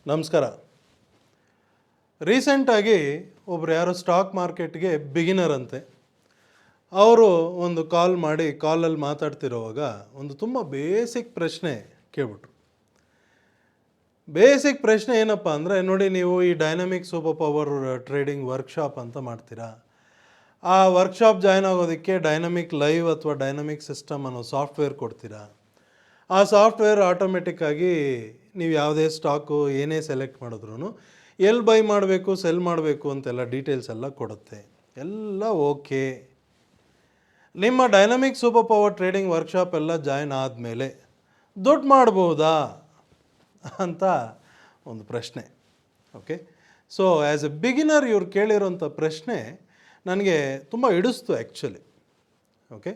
ನಮಸ್ಕಾರ. ರೀಸೆಂಟಾಗಿ ಒಬ್ರು ಯಾರೋ ಸ್ಟಾಕ್ ಮಾರ್ಕೆಟ್ಗೆ ಬಿಗಿನರ್ ಅಂತೆ. ಅವರು ಒಂದು ಕಾಲ್ ಮಾಡಿ ಕಾಲಲ್ಲಿ ಮಾತಾಡ್ತಿರೋವಾಗ ಒಂದು ತುಂಬ ಬೇಸಿಕ್ ಪ್ರಶ್ನೆ ಕೇಳ್ಬಿಟ್ರು. ಬೇಸಿಕ್ ಪ್ರಶ್ನೆ ಏನಪ್ಪ ಅಂದರೆ, ನೋಡಿ ನೀವು ಈ dynamic super power trading workshop ಅಂತ ಮಾಡ್ತೀರಾ. ಆ ವರ್ಕ್ಶಾಪ್ ಜಾಯ್ನ್ ಆಗೋದಕ್ಕೆ ಡೈನಮಿಕ್ ಲೈವ್ ಅಥವಾ ಡೈನಮಿಕ್ ಸಿಸ್ಟಮ್ ಅನ್ನೋ ಸಾಫ್ಟ್ವೇರ್ ಕೊಡ್ತೀರಾ. ಆ ಸಾಫ್ಟ್ವೇರ್ ಆಟೋಮೆಟಿಕ್ಕಾಗಿ ನೀವು ಯಾವುದೇ ಸ್ಟಾಕು ಏನೇ ಸೆಲೆಕ್ಟ್ ಮಾಡಿದ್ರೂ ಎಲ್ಲಿ ಬೈ ಮಾಡಬೇಕು ಸೆಲ್ ಮಾಡಬೇಕು ಅಂತೆಲ್ಲ ಡೀಟೇಲ್ಸ್ ಎಲ್ಲ ಕೊಡುತ್ತೆ. ಎಲ್ಲ ಓಕೆ. ನಿಮ್ಮ dynamic super power trading workshop ಎಲ್ಲ ಜಾಯ್ನ್ ಆದಮೇಲೆ ದುಡ್ಡು ಮಾಡ್ಬೋದಾ ಅಂತ ಒಂದು ಪ್ರಶ್ನೆ. Okay, so as A beginner ಇವ್ರು ಕೇಳಿರೋಂಥ ಪ್ರಶ್ನೆ ನನಗೆ ತುಂಬ ಹಿಡಿಸ್ತು ಆ್ಯಕ್ಚುಲಿ. ಓಕೆ,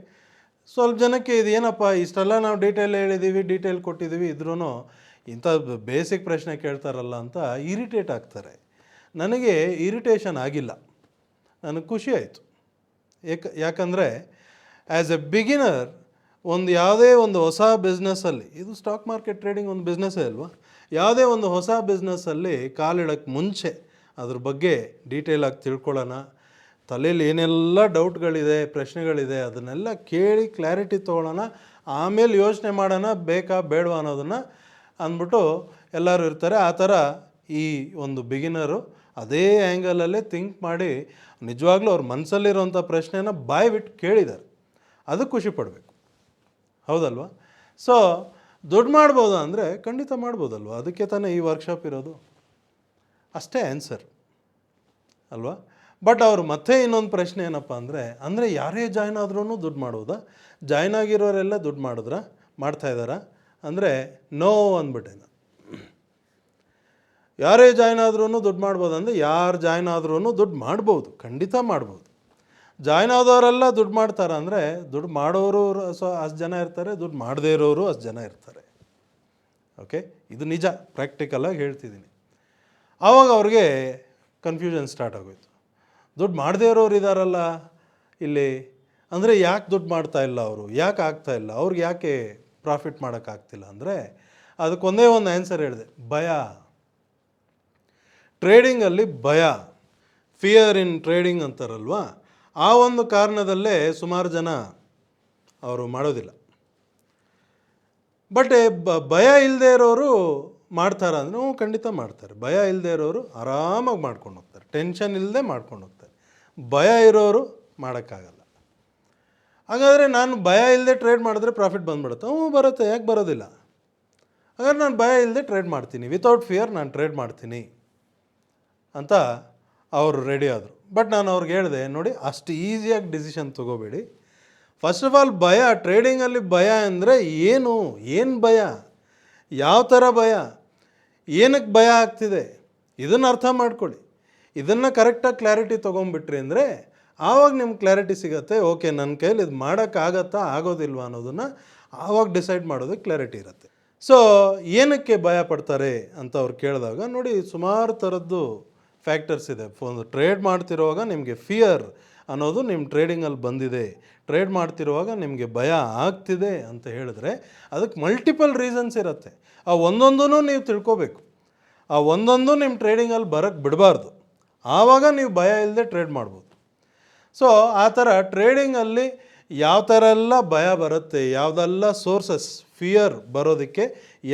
ಸ್ವಲ್ಪ ಜನಕ್ಕೆ ಇದು ಏನಪ್ಪ ಇಷ್ಟೆಲ್ಲ ನಾವು ಡೀಟೇಲ್ ಹೇಳಿದ್ದೀವಿ, ಡೀಟೇಲ್ ಕೊಟ್ಟಿದ್ದೀವಿ, ಇದ್ರೂ ಇಂಥ ಬೇಸಿಕ್ ಪ್ರಶ್ನೆ ಕೇಳ್ತಾರಲ್ಲ ಅಂತ ಇರಿಟೇಟ್ ಆಗ್ತಾರೆ. ನನಗೆ ಇರಿಟೇಷನ್ ಆಗಿಲ್ಲ, ನನಗೆ ಖುಷಿ ಆಯಿತು. ಯಾಕಂದರೆ ಆ್ಯಸ್ ಎ ಬಿಗಿನರ್ ಯಾವುದೇ ಒಂದು ಹೊಸ ಬಿಸ್ನೆಸ್ಸಲ್ಲಿ, ಇದು ಸ್ಟಾಕ್ ಮಾರ್ಕೆಟ್ ಟ್ರೇಡಿಂಗ್ ಒಂದು ಬಿಸ್ನೆಸ್ಸೇ ಅಲ್ವಾ, ಯಾವುದೇ ಒಂದು ಹೊಸ ಬಿಸ್ನೆಸ್ಸಲ್ಲಿ ಕಾಲಿಡೋಕ್ಕೆ ಮುಂಚೆ ಅದ್ರ ಬಗ್ಗೆ ಡೀಟೇಲಾಗಿ ತಿಳ್ಕೊಳ್ಳೋಣ. ತಲೆಯಲ್ಲಿ ಏನೆಲ್ಲ ಡೌಟ್ಗಳಿದೆ, ಪ್ರಶ್ನೆಗಳಿದೆ, ಅದನ್ನೆಲ್ಲ ಕೇಳಿ ಕ್ಲಾರಿಟಿ ತೊಗೊಳ್ಳೋಣ. ಆಮೇಲೆ ಯೋಚನೆ ಮಾಡೋಣ ಬೇಕಾ ಬೇಡವಾ ಅನ್ನೋದನ್ನು ಅಂದ್ಬಿಟ್ಟು ಎಲ್ಲರೂ ಇರ್ತಾರೆ. ಆ ಥರ ಈ ಒಂದು ಬಿಗಿನರು ಅದೇ ಆ್ಯಂಗಲಲ್ಲೇ ಥಿಂಕ್ ಮಾಡಿ ನಿಜವಾಗ್ಲೂ ಅವ್ರ ಮನಸ್ಸಲ್ಲಿರೋಂಥ ಪ್ರಶ್ನೆನ ಬಾಯಿ ಬಿಟ್ಟು ಕೇಳಿದ್ದಾರೆ. ಅದಕ್ಕೆ ಖುಷಿ ಪಡಬೇಕು, ಹೌದಲ್ವಾ? ಸೊ ದುಡ್ಡು ಮಾಡ್ಬೋದಾ ಅಂದರೆ ಖಂಡಿತ ಮಾಡ್ಬೋದಲ್ವ, ಅದಕ್ಕೆ ತಾನೇ ಈ ವರ್ಕ್ಶಾಪ್ ಇರೋದು. ಅಷ್ಟೇ ಆನ್ಸರ್ ಅಲ್ವಾ? ಬಟ್ ಅವರು ಮತ್ತೆ ಇನ್ನೊಂದು ಪ್ರಶ್ನೆ ಏನಪ್ಪ ಅಂದರೆ ಯಾರೇ ಜಾಯ್ನ್ ಆದ್ರೂ ದುಡ್ಡು ಮಾಡೋದಾ, ಜಾಯ್ನ್ ಆಗಿರೋರೆಲ್ಲ ದುಡ್ಡು ಮಾಡ್ತಾಯಿದ್ದಾರಾ ಅಂದರೆ ನೋ ಅಂದ್ಬಿಟ್ಟೆ ನಾನು. ಯಾರೇ ಜಾಯ್ನ್ ಆದ್ರೂ ದುಡ್ಡು ಮಾಡ್ಬೋದು ಅಂದರೆ ಯಾರು ಜಾಯ್ನ್ ಆದ್ರೂ ದುಡ್ಡು ಮಾಡ್ಬೋದು, ಖಂಡಿತ ಮಾಡ್ಬೋದು. ಜಾಯ್ನ್ ಆದವರೆಲ್ಲ ದುಡ್ಡು ಮಾಡ್ತಾರೆ ಅಂದರೆ ದುಡ್ಡು ಮಾಡೋರು ಅಷ್ಟು ಜನ ಇರ್ತಾರೆ, ದುಡ್ಡು ಮಾಡದೇ ಇರೋರು ಅಷ್ಟು ಜನ ಇರ್ತಾರೆ. ಓಕೆ, ಇದು ನಿಜ, ಪ್ರಾಕ್ಟಿಕಲಾಗಿ ಹೇಳ್ತಿದ್ದೀನಿ. ಆವಾಗ ಅವ್ರಿಗೆ ಕನ್ಫ್ಯೂಷನ್ ಸ್ಟಾರ್ಟ್ ಆಗೋಯ್ತು. ದುಡ್ಡು ಮಾಡದೇ ಇರೋರು ಇದ್ದಾರಲ್ಲ ಇಲ್ಲಿ, ಅಂದರೆ ಯಾಕೆ ದುಡ್ಡು ಮಾಡ್ತಾಯಿಲ್ಲ ಅವರು, ಯಾಕೆ ಆಗ್ತಾಯಿಲ್ಲ, ಅವ್ರಿಗೆ ಯಾಕೆ ಪ್ರಾಫಿಟ್ ಮಾಡೋಕ್ಕಾಗ್ತಿಲ್ಲ ಅಂದರೆ ಅದಕ್ಕೊಂದೇ ಒಂದು ಆನ್ಸರ್ ಹೇಳಿದೆ, ಭಯ. ಟ್ರೇಡಿಂಗಲ್ಲಿ ಭಯ, ಫಿಯರ್ ಇನ್ ಟ್ರೇಡಿಂಗ್ ಅಂತಾರಲ್ವ, ಆ ಒಂದು ಕಾರಣದಲ್ಲೇ ಸುಮಾರು ಜನ ಅವರು ಮಾಡೋದಿಲ್ಲ. ಬಟ್ ಭಯ ಇಲ್ಲದೆ ಇರೋರು ಮಾಡ್ತಾರ ಅಂದರೆ ಖಂಡಿತ ಮಾಡ್ತಾರೆ. ಭಯ ಇಲ್ಲದೆ ಇರೋರು ಆರಾಮಾಗಿ ಮಾಡ್ಕೊಂಡು ಹೋಗ್ತಾರೆ, ಟೆನ್ಷನ್ ಇಲ್ಲದೆ ಮಾಡ್ಕೊಂಡು ಹೋಗ್ತಾರೆ. ಭಯ ಇರೋರು ಮಾಡೋಕ್ಕಾಗಲ್ಲ. ಹಾಗಾದರೆ ನಾನು ಭಯ ಇಲ್ಲದೆ ಟ್ರೇಡ್ ಮಾಡಿದ್ರೆ ಪ್ರಾಫಿಟ್ ಬಂದುಬಿಡುತ್ತೆ? ಬರುತ್ತೆ, ಯಾಕೆ ಬರೋದಿಲ್ಲ? ಹಾಗಾದ್ರೆ ನಾನು ಭಯ ಇಲ್ಲದೆ ಟ್ರೇಡ್ ಮಾಡ್ತೀನಿ, ವಿತೌಟ್ ಫಿಯರ್ ನಾನು ಟ್ರೇಡ್ ಮಾಡ್ತೀನಿ ಅಂತ ಅವರು ರೆಡಿ ಆದರು. ಬಟ್ ನಾನು ಅವ್ರಿಗೆ ಹೇಳಿದೆ, ನೋಡಿ ಅಷ್ಟು ಈಸಿಯಾಗಿ ಡಿಸಿಷನ್ ತೊಗೋಬೇಡಿ. ಫಸ್ಟ್ ಆಫ್ ಆಲ್ ಭಯ, ಟ್ರೇಡಿಂಗಲ್ಲಿ ಭಯ ಅಂದರೆ ಏನು ಭಯ, ಯಾವ ಥರ ಭಯ, ಏನಕ್ಕೆ ಭಯ ಆಗ್ತಿದೆ, ಇದನ್ನು ಅರ್ಥ ಮಾಡ್ಕೊಳ್ಳಿ. ಇದನ್ನು ಕರೆಕ್ಟಾಗಿ ಕ್ಲಾರಿಟಿ ತೊಗೊಂಬಿಟ್ರಿ ಅಂದರೆ ಆವಾಗ ನಿಮ್ಗೆ ಕ್ಲಾರಿಟಿ ಸಿಗುತ್ತೆ. ಓಕೆ, ನನ್ನ ಕೈಯಲ್ಲಿ ಇದು ಮಾಡೋಕ್ಕಾಗತ್ತಾ ಆಗೋದಿಲ್ವಾ ಅನ್ನೋದನ್ನು ಆವಾಗ ಡಿಸೈಡ್ ಮಾಡೋದಕ್ಕೆ ಕ್ಲಾರಿಟಿ ಇರುತ್ತೆ. ಸೊ ಏನಕ್ಕೆ ಭಯ ಪಡ್ತಾರೆ ಅಂತ ಅವ್ರು ಕೇಳಿದಾಗ, ನೋಡಿ ಸುಮಾರು ಥರದ್ದು ಫ್ಯಾಕ್ಟರ್ಸ್ ಇದೆ. ಒಂದು ಟ್ರೇಡ್ ಮಾಡ್ತಿರುವಾಗ ನಿಮಗೆ ಫಿಯರ್ ಅನ್ನೋದು ನಿಮ್ಮ ಟ್ರೇಡಿಂಗಲ್ಲಿ ಬಂದಿದೆ, ಟ್ರೇಡ್ ಮಾಡ್ತಿರುವಾಗ ನಿಮಗೆ ಭಯ ಆಗ್ತಿದೆ ಅಂತ ಹೇಳಿದ್ರೆ ಅದಕ್ಕೆ ಮಲ್ಟಿಪಲ್ ರೀಸನ್ಸ್ ಇರುತ್ತೆ. ಆ ಒಂದೊಂದೂ ನೀವು ತಿಳ್ಕೊಬೇಕು, ಆ ಒಂದೊಂದು ನಿಮ್ಮ ಟ್ರೇಡಿಂಗಲ್ಲಿ ಬರೋಕ್ಕೆ ಬಿಡಬಾರ್ದು. ಆವಾಗ ನೀವು ಭಯ ಇಲ್ಲದೆ ಟ್ರೇಡ್ ಮಾಡ್ಬೋದು. ಸೊ ಆ ಥರ ಟ್ರೇಡಿಂಗಲ್ಲಿ ಯಾವ ಥರ ಎಲ್ಲ ಭಯ ಬರುತ್ತೆ, ಯಾವುದೆಲ್ಲ ಸೋರ್ಸಸ್ ಫಿಯರ್ ಬರೋದಕ್ಕೆ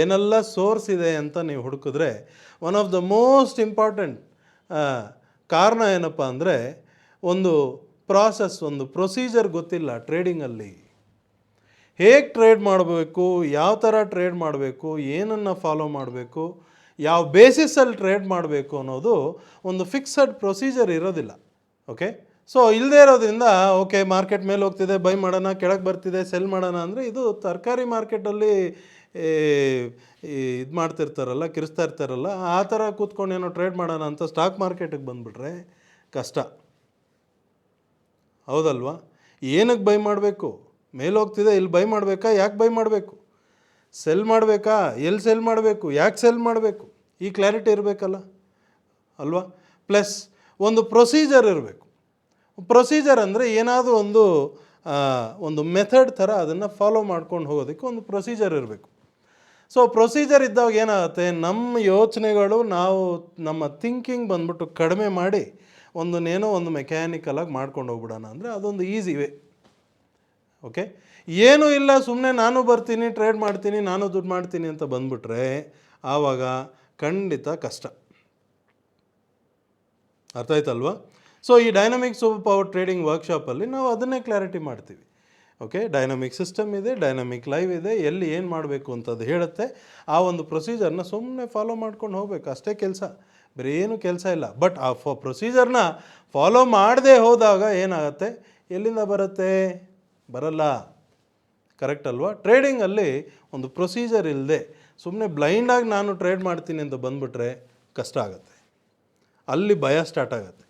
ಏನೆಲ್ಲ ಸೋರ್ಸ್ ಇದೆ ಅಂತ ನೀವು ಹುಡುಕಿದ್ರೆ one of the most important ಕಾರಣ ಏನಪ್ಪ ಅಂದರೆ, ಒಂದು ಪ್ರಾಸೆಸ್, ಒಂದು ಪ್ರೊಸೀಜರ್ ಗೊತ್ತಿಲ್ಲ ಟ್ರೇಡಿಂಗಲ್ಲಿ. ಹೇಗೆ ಟ್ರೇಡ್ ಮಾಡಬೇಕು, ಯಾವ ಥರ ಟ್ರೇಡ್ ಮಾಡಬೇಕು, ಏನನ್ನು ಫಾಲೋ ಮಾಡಬೇಕು, ಯಾವ ಬೇಸಿಸಲ್ಲಿ ಟ್ರೇಡ್ ಮಾಡಬೇಕು ಅನ್ನೋದು ಒಂದು ಫಿಕ್ಸಡ್ ಪ್ರೊಸೀಜರ್ ಇರೋದಿಲ್ಲ. ಓಕೆ, ಸೊ ಇಲ್ಲದೇ ಇರೋದ್ರಿಂದ ಓಕೆ ಮಾರ್ಕೆಟ್ ಮೇಲೆ ಹೋಗ್ತಿದೆ ಬೈ ಮಾಡೋಣ, ಕೆಳಗೆ ಬರ್ತಿದೆ ಸೆಲ್ ಮಾಡೋಣ ಅಂದರೆ ಇದು ತರಕಾರಿ ಮಾರ್ಕೆಟಲ್ಲಿ ಇದು ಮಾಡ್ತಿರ್ತಾರಲ್ಲ, ಕಿರಿಸ್ತಾ ಇರ್ತಾರಲ್ಲ, ಆ ಥರ ಕೂತ್ಕೊಂಡು ಏನೋ ಟ್ರೇಡ್ ಮಾಡೋಣ ಅಂತ ಸ್ಟಾಕ್ ಮಾರ್ಕೆಟಿಗೆ ಬಂದುಬಿಟ್ರೆ ಕಷ್ಟ, ಹೌದಲ್ವಾ? ಏನಕ್ಕೆ ಬೈ ಮಾಡಬೇಕು, ಮೇಲೆ ಹೋಗ್ತಿದೆ ಇಲ್ಲಿ ಬೈ ಮಾಡಬೇಕಾ, ಯಾಕೆ ಬೈ ಮಾಡಬೇಕು, ಸೆಲ್ ಮಾಡಬೇಕಾ, ಎಲ್ಲಿ ಸೆಲ್ ಮಾಡಬೇಕು, ಯಾಕೆ ಸೆಲ್ ಮಾಡಬೇಕು, ಈ ಕ್ಲಾರಿಟಿ ಇರಬೇಕಲ್ಲ ಅಲ್ವಾ? ಪ್ಲಸ್ ಒಂದು ಪ್ರೊಸೀಜರ್ ಇರಬೇಕು. ಪ್ರೊಸೀಜರ್ ಅಂದರೆ ಏನಾದರೂ ಒಂದು ಮೆಥಡ್ ಥರ ಅದನ್ನು ಫಾಲೋ ಮಾಡ್ಕೊಂಡು ಹೋಗೋದಕ್ಕೆ ಒಂದು ಪ್ರೊಸೀಜರ್ ಇರಬೇಕು. ಸೊ ಪ್ರೊಸೀಜರ್ ಇದ್ದಾಗ ಏನಾಗುತ್ತೆ, ನಮ್ಮ ಯೋಚನೆಗಳು ನಮ್ಮ ಥಿಂಕಿಂಗ್ ಬಂದ್ಬಿಟ್ಟು ಕಡಿಮೆ ಮಾಡಿ ಏನೋ ಒಂದು ಮೆಕ್ಯಾನಿಕಲಾಗಿ ಮಾಡ್ಕೊಂಡು ಹೋಗ್ಬಿಡೋಣ ಅಂದರೆ ಅದೊಂದು ಈಸಿ ವೇ. ಓಕೆ, ಏನೂ ಇಲ್ಲ, ಸುಮ್ಮನೆ ನಾನು ಬರ್ತೀನಿ, ಟ್ರೇಡ್ ಮಾಡ್ತೀನಿ, ನಾನು ದುಡ್ಡು ಮಾಡ್ತೀನಿ ಅಂತ ಬಂದ್ಬಿಟ್ರೆ ಆವಾಗ ಖಂಡಿತ ಕಷ್ಟ. ಅರ್ಥ ಆಯ್ತಲ್ವಾ? ಸೊ ಈ ಡೈನಮಿಕ್ ಸೂಪರ್ ಪವರ್ ಟ್ರೇಡಿಂಗ್ ವರ್ಕ್ಶಾಪಲ್ಲಿ ನಾವು ಅದನ್ನೇ ಕ್ಲಾರಿಟಿ ಮಾಡ್ತೀವಿ. ಓಕೆ, ಡೈನಮಿಕ್ ಸಿಸ್ಟಮ್ ಇದೆ, ಡೈನಮಿಕ್ ಲೈವ್ ಇದೆ, ಎಲ್ಲಿ ಏನು ಮಾಡಬೇಕು ಅಂತದ್ದು ಹೇಳುತ್ತೆ. ಆ ಒಂದು ಪ್ರೊಸೀಜರ್ನ ಸುಮ್ಮನೆ ಫಾಲೋ ಮಾಡ್ಕೊಂಡು ಹೋಗ್ಬೇಕು, ಅಷ್ಟೇ ಕೆಲಸ, ಬೇರೆ ಏನು ಕೆಲಸ ಇಲ್ಲ. ಬಟ್ ಆ ಪ್ರೊಸೀಜರ್ನ ಫಾಲೋ ಮಾಡದೆ ಹೋದಾಗ ಏನಾಗುತ್ತೆ, ಎಲ್ಲಿಂದ ಬರುತ್ತೆ? ಬರಲ್ಲ. ಕರೆಕ್ಟ್ ಅಲ್ವಾ? ಟ್ರೇಡಿಂಗಲ್ಲಿ ಒಂದು ಪ್ರೊಸೀಜರ್ ಇಲ್ಲದೆ ಸುಮ್ಮನೆ ಬ್ಲೈಂಡಾಗಿ ನಾನು ಟ್ರೇಡ್ ಮಾಡ್ತೀನಿ ಅಂತ ಬಂದುಬಿಟ್ರೆ ಕಷ್ಟ ಆಗುತ್ತೆ. ಅಲ್ಲಿ ಭಯ ಸ್ಟಾರ್ಟ್ ಆಗುತ್ತೆ.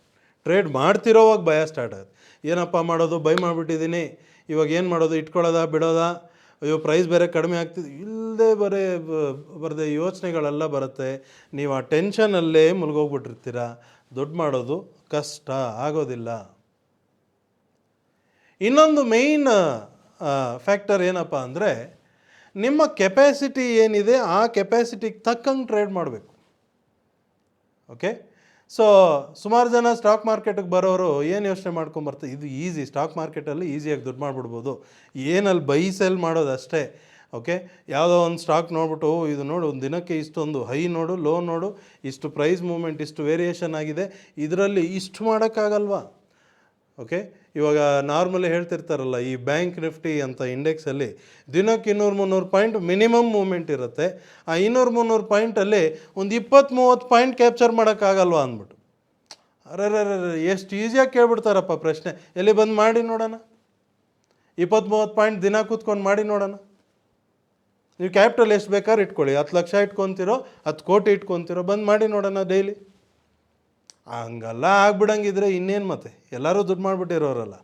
ಟ್ರೇಡ್ ಮಾಡ್ತಿರೋವಾಗ ಭಯ ಸ್ಟಾರ್ಟ್ ಆಗುತ್ತೆ. ಏನಪ್ಪ ಮಾಡೋದು, ಬೈ ಮಾಡಿಬಿಟ್ಟಿದ್ದೀನಿ, ಇವಾಗ ಏನು ಮಾಡೋದು, ಇಟ್ಕೊಳ್ಳೋದಾ ಬಿಡೋದಾ, ಅಯ್ಯೋ ಪ್ರೈಸ್ ಬೇರೆ ಕಡಿಮೆ ಆಗ್ತಿದೆ, ಇಲ್ಲದೆ ಬರದೆ ಯೋಚನೆಗಳೆಲ್ಲ ಬರುತ್ತೆ. ನೀವು ಆ ಟೆನ್ಷನಲ್ಲೇ ಮುಳುಗೋಗ್ಬಿಟ್ಟಿರ್ತೀರ. ದುಡ್ಡು ಮಾಡೋದು ಕಷ್ಟ ಆಗೋದಿಲ್ಲ. ಇನ್ನೊಂದು ಮೇಯ್ನ್ ಫ್ಯಾಕ್ಟರ್ ಏನಪ್ಪ ಅಂದರೆ, ನಿಮ್ಮ ಕೆಪ್ಯಾಸಿಟಿ ಏನಿದೆ ಆ ಕೆಪ್ಯಾಸಿಟಿಗೆ ತಕ್ಕಂಗೆ ಟ್ರೇಡ್ ಮಾಡಬೇಕು. ಓಕೆ, ಸೊ ಸುಮಾರು ಜನ ಸ್ಟಾಕ್ ಮಾರ್ಕೆಟಿಗೆ ಬರೋರು ಏನು ಯೋಚನೆ ಮಾಡ್ಕೊಂಬರ್ತಾರೆ, ಇದು ಈಸಿ, ಸ್ಟಾಕ್ ಮಾರ್ಕೆಟಲ್ಲಿ ಈಸಿಯಾಗಿ ದುಡ್ಡು ಮಾಡ್ಬಿಡ್ಬೋದು, ಏನಲ್ಲಿ ಬೈ ಸೆಲ್ ಮಾಡೋದು ಅಷ್ಟೇ. ಓಕೆ, ಯಾವುದೋ ಒಂದು ಸ್ಟಾಕ್ ನೋಡ್ಬಿಟ್ಟು ಇದು ನೋಡು, ಒಂದು ದಿನಕ್ಕೆ ಇಷ್ಟೊಂದು ಹೈ ನೋಡು, ಲೋ ನೋಡು, ಇಷ್ಟು ಪ್ರೈಸ್ ಮೂಮೆಂಟ್, ಇಷ್ಟು ವೇರಿಯೇಷನ್ ಆಗಿದೆ, ಇದರಲ್ಲಿ ಇಷ್ಟು ಮಾಡೋಕ್ಕಾಗಲ್ವಾ? ಓಕೆ, ಇವಾಗ ನಾರ್ಮಲಿ ಹೇಳ್ತಿರ್ತಾರಲ್ಲ, ಈ ಬ್ಯಾಂಕ್ ನಿಫ್ಟಿ ಅಂತ ಇಂಡೆಕ್ಸಲ್ಲಿ ದಿನಕ್ಕೆ 200-300 ಪಾಯಿಂಟ್ ಮಿನಿಮಮ್ ಮೂಮೆಂಟ್ ಇರುತ್ತೆ. ಆ 200-300 ಪಾಯಿಂಟಲ್ಲಿ ಒಂದು 20-30 ಪಾಯಿಂಟ್ ಕ್ಯಾಪ್ಚರ್ ಮಾಡೋಕ್ಕಾಗಲ್ವಾ ಅಂದ್ಬಿಟ್ಟು ಅರೆ ಎಷ್ಟು ಈಸಿಯಾಗಿ ಕೇಳ್ಬಿಡ್ತಾರಪ್ಪ ಪ್ರಶ್ನೆ. ಎಲ್ಲಿ ಬಂದು ಮಾಡಿ ನೋಡೋಣ, 20-30 ಪಾಯಿಂಟ್ ದಿನ ಕೂತ್ಕೊಂಡು ಮಾಡಿ ನೋಡೋಣ. ನೀವು ಕ್ಯಾಪಿಟಲ್ ಎಷ್ಟು ಬೇಕಾದ್ರೆ ಇಟ್ಕೊಳ್ಳಿ, 10 ಲಕ್ಷ ಇಟ್ಕೊತಿರೋ, 10 ಕೋಟಿ ಇಟ್ಕೊತಿರೋ, ಬಂದು ಮಾಡಿ ನೋಡೋಣ ಡೈಲಿ. ಹಂಗೆಲ್ಲ ಆಗ್ಬಿಡಂಗಿದ್ರೆ ಇನ್ನೇನು, ಮತ್ತೆ ಎಲ್ಲರೂ ದುಡ್ಡು ಮಾಡಿಬಿಟ್ಟಿರೋರಲ್ಲ,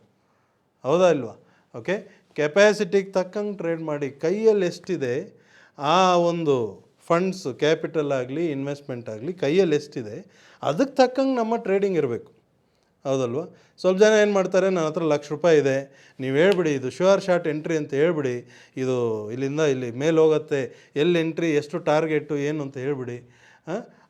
ಹೌದಾ ಇಲ್ವಾ? ಓಕೆ, ಕೆಪ್ಯಾಸಿಟಿಗೆ ತಕ್ಕಂಗೆ ಟ್ರೇಡ್ ಮಾಡಿ. ಕೈಯಲ್ಲಿ ಎಷ್ಟಿದೆ ಆ ಒಂದು ಫಂಡ್ಸ್, ಕ್ಯಾಪಿಟಲ್ ಆಗಲಿ ಇನ್ವೆಸ್ಟ್ಮೆಂಟ್ ಆಗಲಿ, ಕೈಯಲ್ಲಿ ಎಷ್ಟಿದೆ ಅದಕ್ಕೆ ತಕ್ಕಂಗೆ ನಮ್ಮ ಟ್ರೇಡಿಂಗ್ ಇರಬೇಕು, ಹೌದಲ್ವಾ? ಸ್ವಲ್ಪ ಜನ ಏನು ಮಾಡ್ತಾರೆ, ನನ್ನ ಹತ್ರ ₹1,00,000 ಇದೆ, ನೀವು ಹೇಳ್ಬಿಡಿ ಇದು ಶ್ಯೂರ್ ಶಾರ್ಟ್ ಎಂಟ್ರಿ ಅಂತ ಹೇಳ್ಬಿಡಿ, ಇದು ಇಲ್ಲಿಂದ ಇಲ್ಲಿ ಮೇಲೆ ಹೋಗುತ್ತೆ, ಎಲ್ಲಿ ಎಂಟ್ರಿ, ಎಷ್ಟು ಟಾರ್ಗೆಟು ಏನು ಅಂತ ಹೇಳ್ಬಿಡಿ.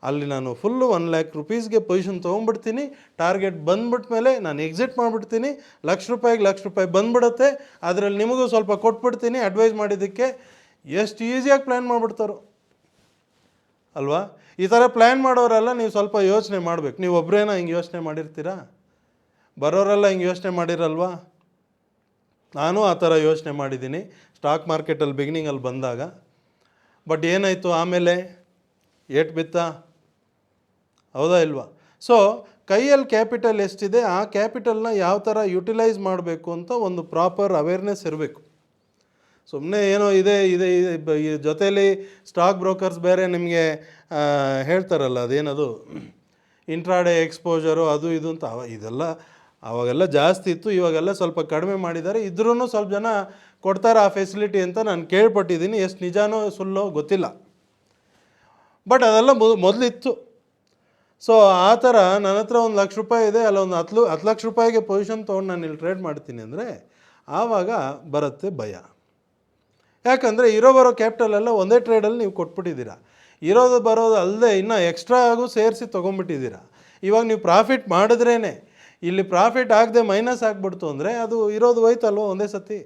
ಅಲ್ಲಿ ನಾನು ಫುಲ್ಲು ₹1,00,000ಗೆ ಪೊಸಿಷನ್ ತೊಗೊಂಡ್ಬಿಡ್ತೀನಿ, ಟಾರ್ಗೆಟ್ ಬಂದ್ಬಿಟ್ಟ ಮೇಲೆ ನಾನು ಎಕ್ಸಿಟ್ ಮಾಡಿಬಿಡ್ತೀನಿ, ₹1,00,000 ಬಂದ್ಬಿಡುತ್ತೆ, ಅದರಲ್ಲಿ ನಿಮಗೂ ಸ್ವಲ್ಪ ಕೊಟ್ಬಿಡ್ತೀನಿ ಅಡ್ವೈಸ್ ಮಾಡಿದ್ದಕ್ಕೆ. ಎಷ್ಟು ಈಸಿಯಾಗಿ ಪ್ಲ್ಯಾನ್ ಮಾಡಿಬಿಡ್ತಾರೋ ಅಲ್ವಾ? ಈ ಥರ ಪ್ಲ್ಯಾನ್ ಮಾಡೋರೆಲ್ಲ ನೀವು ಸ್ವಲ್ಪ ಯೋಚನೆ ಮಾಡಬೇಕು. ನೀವು ಒಬ್ಬರೇನ ಹಿಂಗೆ ಯೋಚನೆ ಮಾಡಿರ್ತೀರಾ? ಬರೋರೆಲ್ಲ ಹಿಂಗೆ ಯೋಚನೆ ಮಾಡಿರಲ್ವಾ? ನಾನು ಆ ಥರ ಯೋಚನೆ ಮಾಡಿದ್ದೀನಿ ಸ್ಟಾಕ್ ಮಾರ್ಕೆಟಲ್ಲಿ ಬಿಗಿನಿಂಗಲ್ಲಿ ಬಂದಾಗ. ಬಟ್ ಏನಾಯಿತು, ಆಮೇಲೆ ಏಟ್ ಬಿತ್ತಾ, ಹೌದಾ ಇಲ್ವಾ? ಸೊ ಕೈಯಲ್ಲಿ ಕ್ಯಾಪಿಟಲ್ ಎಷ್ಟಿದೆ ಆ ಕ್ಯಾಪಿಟಲ್ನ ಯಾವ ಥರ ಯುಟಿಲೈಸ್ ಮಾಡಬೇಕು ಅಂತ ಒಂದು ಪ್ರಾಪರ್ ಅವೇರ್ನೆಸ್ ಇರಬೇಕು. ಸುಮ್ಮನೆ ಏನೋ ಇದೆ ಈ ಜೊತೆಯಲ್ಲಿ ಸ್ಟಾಕ್ ಬ್ರೋಕರ್ಸ್ ಬೇರೆ ನಿಮಗೆ ಹೇಳ್ತಾರಲ್ಲ, ಅದೇನದು ಇಂಟ್ರಾಡೇ ಎಕ್ಸ್ಪೋಜರು ಅದು ಇದು ಅಂತ, ಇದೆಲ್ಲ ಅವಾಗೆಲ್ಲ ಜಾಸ್ತಿ ಇತ್ತು, ಇವಾಗೆಲ್ಲ ಸ್ವಲ್ಪ ಕಡಿಮೆ ಮಾಡಿದ್ದಾರೆ. ಇದ್ರೂ ಸ್ವಲ್ಪ ಜನ ಕೊಡ್ತಾರೆ ಆ ಫೆಸಿಲಿಟಿ ಅಂತ ನಾನು ಕೇಳ್ಪಟ್ಟಿದ್ದೀನಿ. ಎಷ್ಟು ನಿಜಾನೋ ಸುಳ್ಳೋ ಗೊತ್ತಿಲ್ಲ, ಬಟ್ ಅದೆಲ್ಲ ಮೊದಲಿತ್ತು. ಸೊ ಆ ಥರ ನನ್ನ ಹತ್ರ ₹1,00,000 ಇದೆ, ಅಲ್ಲ ಒಂದು ಹತ್ತು ಲಕ್ಷ ರೂಪಾಯಿಗೆ ಪೊಸಿಷನ್ ತೊಗೊಂಡು ನಾನು ಇಲ್ಲಿ ಟ್ರೇಡ್ ಮಾಡ್ತೀನಿ ಅಂದರೆ ಆವಾಗ ಬರುತ್ತೆ ಭಯ. ಯಾಕಂದರೆ ಬರೋ ಕ್ಯಾಪಿಟಲೆಲ್ಲ ಒಂದೇ ಟ್ರೇಡಲ್ಲಿ ನೀವು ಕೊಟ್ಬಿಟ್ಟಿದ್ದೀರಾ, ಇರೋದು ಬರೋದು ಅಲ್ಲದೆ ಇನ್ನೂ ಎಕ್ಸ್ಟ್ರಾ ಆಗು ಸೇರಿಸಿ ತೊಗೊಂಡ್ಬಿಟ್ಟಿದ್ದೀರಾ. ಇವಾಗ ನೀವು ಪ್ರಾಫಿಟ್ ಮಾಡಿದ್ರೇ ಇಲ್ಲಿ ಪ್ರಾಫಿಟ್ ಆಗದೆ ಮೈನಸ್ ಆಗಿಬಿಡ್ತು ಅಂದರೆ ಅದು ಇರೋದು ಹೋಯ್ತಲ್ವ ಒಂದೇ ಸತಿ,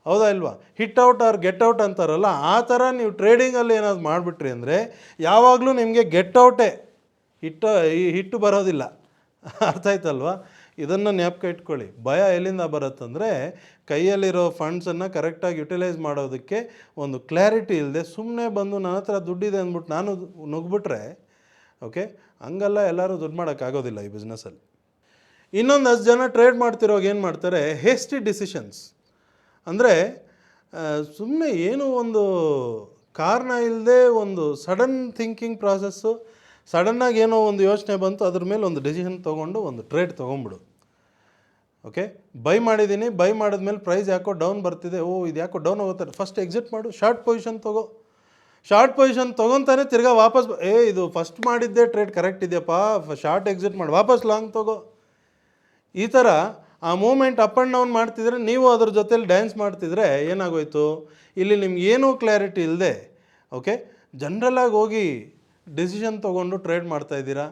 ಹೌದಾ ಇಲ್ವಾ? Hit out or get out ಅಂತಾರಲ್ಲ, ಆ ಥರ ನೀವು ಟ್ರೇಡಿಂಗಲ್ಲಿ ಏನಾದ್ರು ಮಾಡಿಬಿಟ್ರಿ ಅಂದರೆ ಯಾವಾಗಲೂ ನಿಮಗೆ ಗೆಟ್ ಔಟೇ, ಹಿಟ್ಟು ಬರೋದಿಲ್ಲ. ಅರ್ಥ ಆಯ್ತಲ್ವ? ಇದನ್ನು ಜ್ಞಾಪಕ ಇಟ್ಕೊಳ್ಳಿ. ಭಯ ಎಲ್ಲಿಂದ ಬರುತ್ತಂದರೆ ಕೈಯಲ್ಲಿರೋ ಫಂಡ್ಸನ್ನು ಕರೆಕ್ಟಾಗಿ ಯುಟಿಲೈಸ್ ಮಾಡೋದಕ್ಕೆ ಒಂದು ಕ್ಲಾರಿಟಿ ಇಲ್ಲದೆ ಸುಮ್ಮನೆ ಬಂದು ನನ್ನ ಹತ್ರ ದುಡ್ಡಿದೆ ಅಂದ್ಬಿಟ್ಟು ನಾನು ನುಗ್ಬಿಟ್ರೆ, ಓಕೆ, ಹಂಗಲ್ಲ ಎಲ್ಲರೂ ದುಡ್ಡು ಮಾಡೋಕ್ಕಾಗೋದಿಲ್ಲ ಈ ಬಿಸ್ನೆಸ್ಸಲ್ಲಿ. ಇನ್ನೊಂದು 10 ಜನ ಟ್ರೇಡ್ ಮಾಡ್ತಿರೋವಾಗ ಏನು ಮಾಡ್ತಾರೆ, ಹೇಸ್ಟಿ ಡಿಸಿಷನ್ಸ್ ಅಂದರೆ ಸುಮ್ಮನೆ ಏನೋ ಒಂದು ಕಾರಣ ಇಲ್ಲದೆ ಒಂದು ಸಡನ್ ಥಿಂಕಿಂಗ್ ಪ್ರಾಸೆಸ್ಸು, ಸಡನ್ನಾಗಿ ಏನೋ ಒಂದು ಯೋಚನೆ ಬಂತು, ಅದ್ರ ಮೇಲೆ ಒಂದು ಡಿಸಿಷನ್ ತೊಗೊಂಡು ಒಂದು ಟ್ರೇಡ್ ತೊಗೊಂಬಿಡು. ಓಕೆ, ಬೈ ಮಾಡಿದ್ದೀನಿ, ಬೈ ಮಾಡಿದ್ಮೇಲೆ ಪ್ರೈಸ್ ಯಾಕೋ ಡೌನ್ ಬರ್ತಿದೆ, ಇದು ಯಾಕೋ ಡೌನ್ ಹೋಗುತ್ತೆ, ಫಸ್ಟ್ ಎಕ್ಸಿಟ್ ಮಾಡು, ಶಾರ್ಟ್ ಪೊಸಿಷನ್ ತೊಗೋ. ಶಾರ್ಟ್ ಪೊಸಿಷನ್ ತೊಗೊತಾನೆ ತಿರ್ಗಾ ವಾಪಸ್ ಇದು ಫಸ್ಟ್ ಮಾಡಿದ್ದೆ ಟ್ರೇಡ್ ಕರೆಕ್ಟ್ ಇದೆಯಪ್ಪ, ಶಾರ್ಟ್ ಎಕ್ಸಿಟ್ ಮಾಡಿ ವಾಪಸ್ ಲಾಂಗ್ ತೊಗೋ. ಈ ಥರ ಆ ಮೂಮೆಂಟ್ ಅಪ್ ಆ್ಯಂಡ್ ಡೌನ್ ಮಾಡ್ತಿದ್ರೆ ನೀವು ಅದ್ರ ಜೊತೇಲಿ ಡ್ಯಾನ್ಸ್ ಮಾಡ್ತಿದ್ರೆ ಏನಾಗೋಯ್ತು, ಇಲ್ಲಿ ನಿಮ್ಗೆ ಏನೂ ಕ್ಲಾರಿಟಿ ಇಲ್ಲದೆ ಓಕೆ ಜನ್ರಲಾಗಿ ಹೋಗಿ ಡಿಸಿಷನ್ ತೊಗೊಂಡು ಟ್ರೇಡ್ ಮಾಡ್ತಾಯಿದ್ದೀರಾ.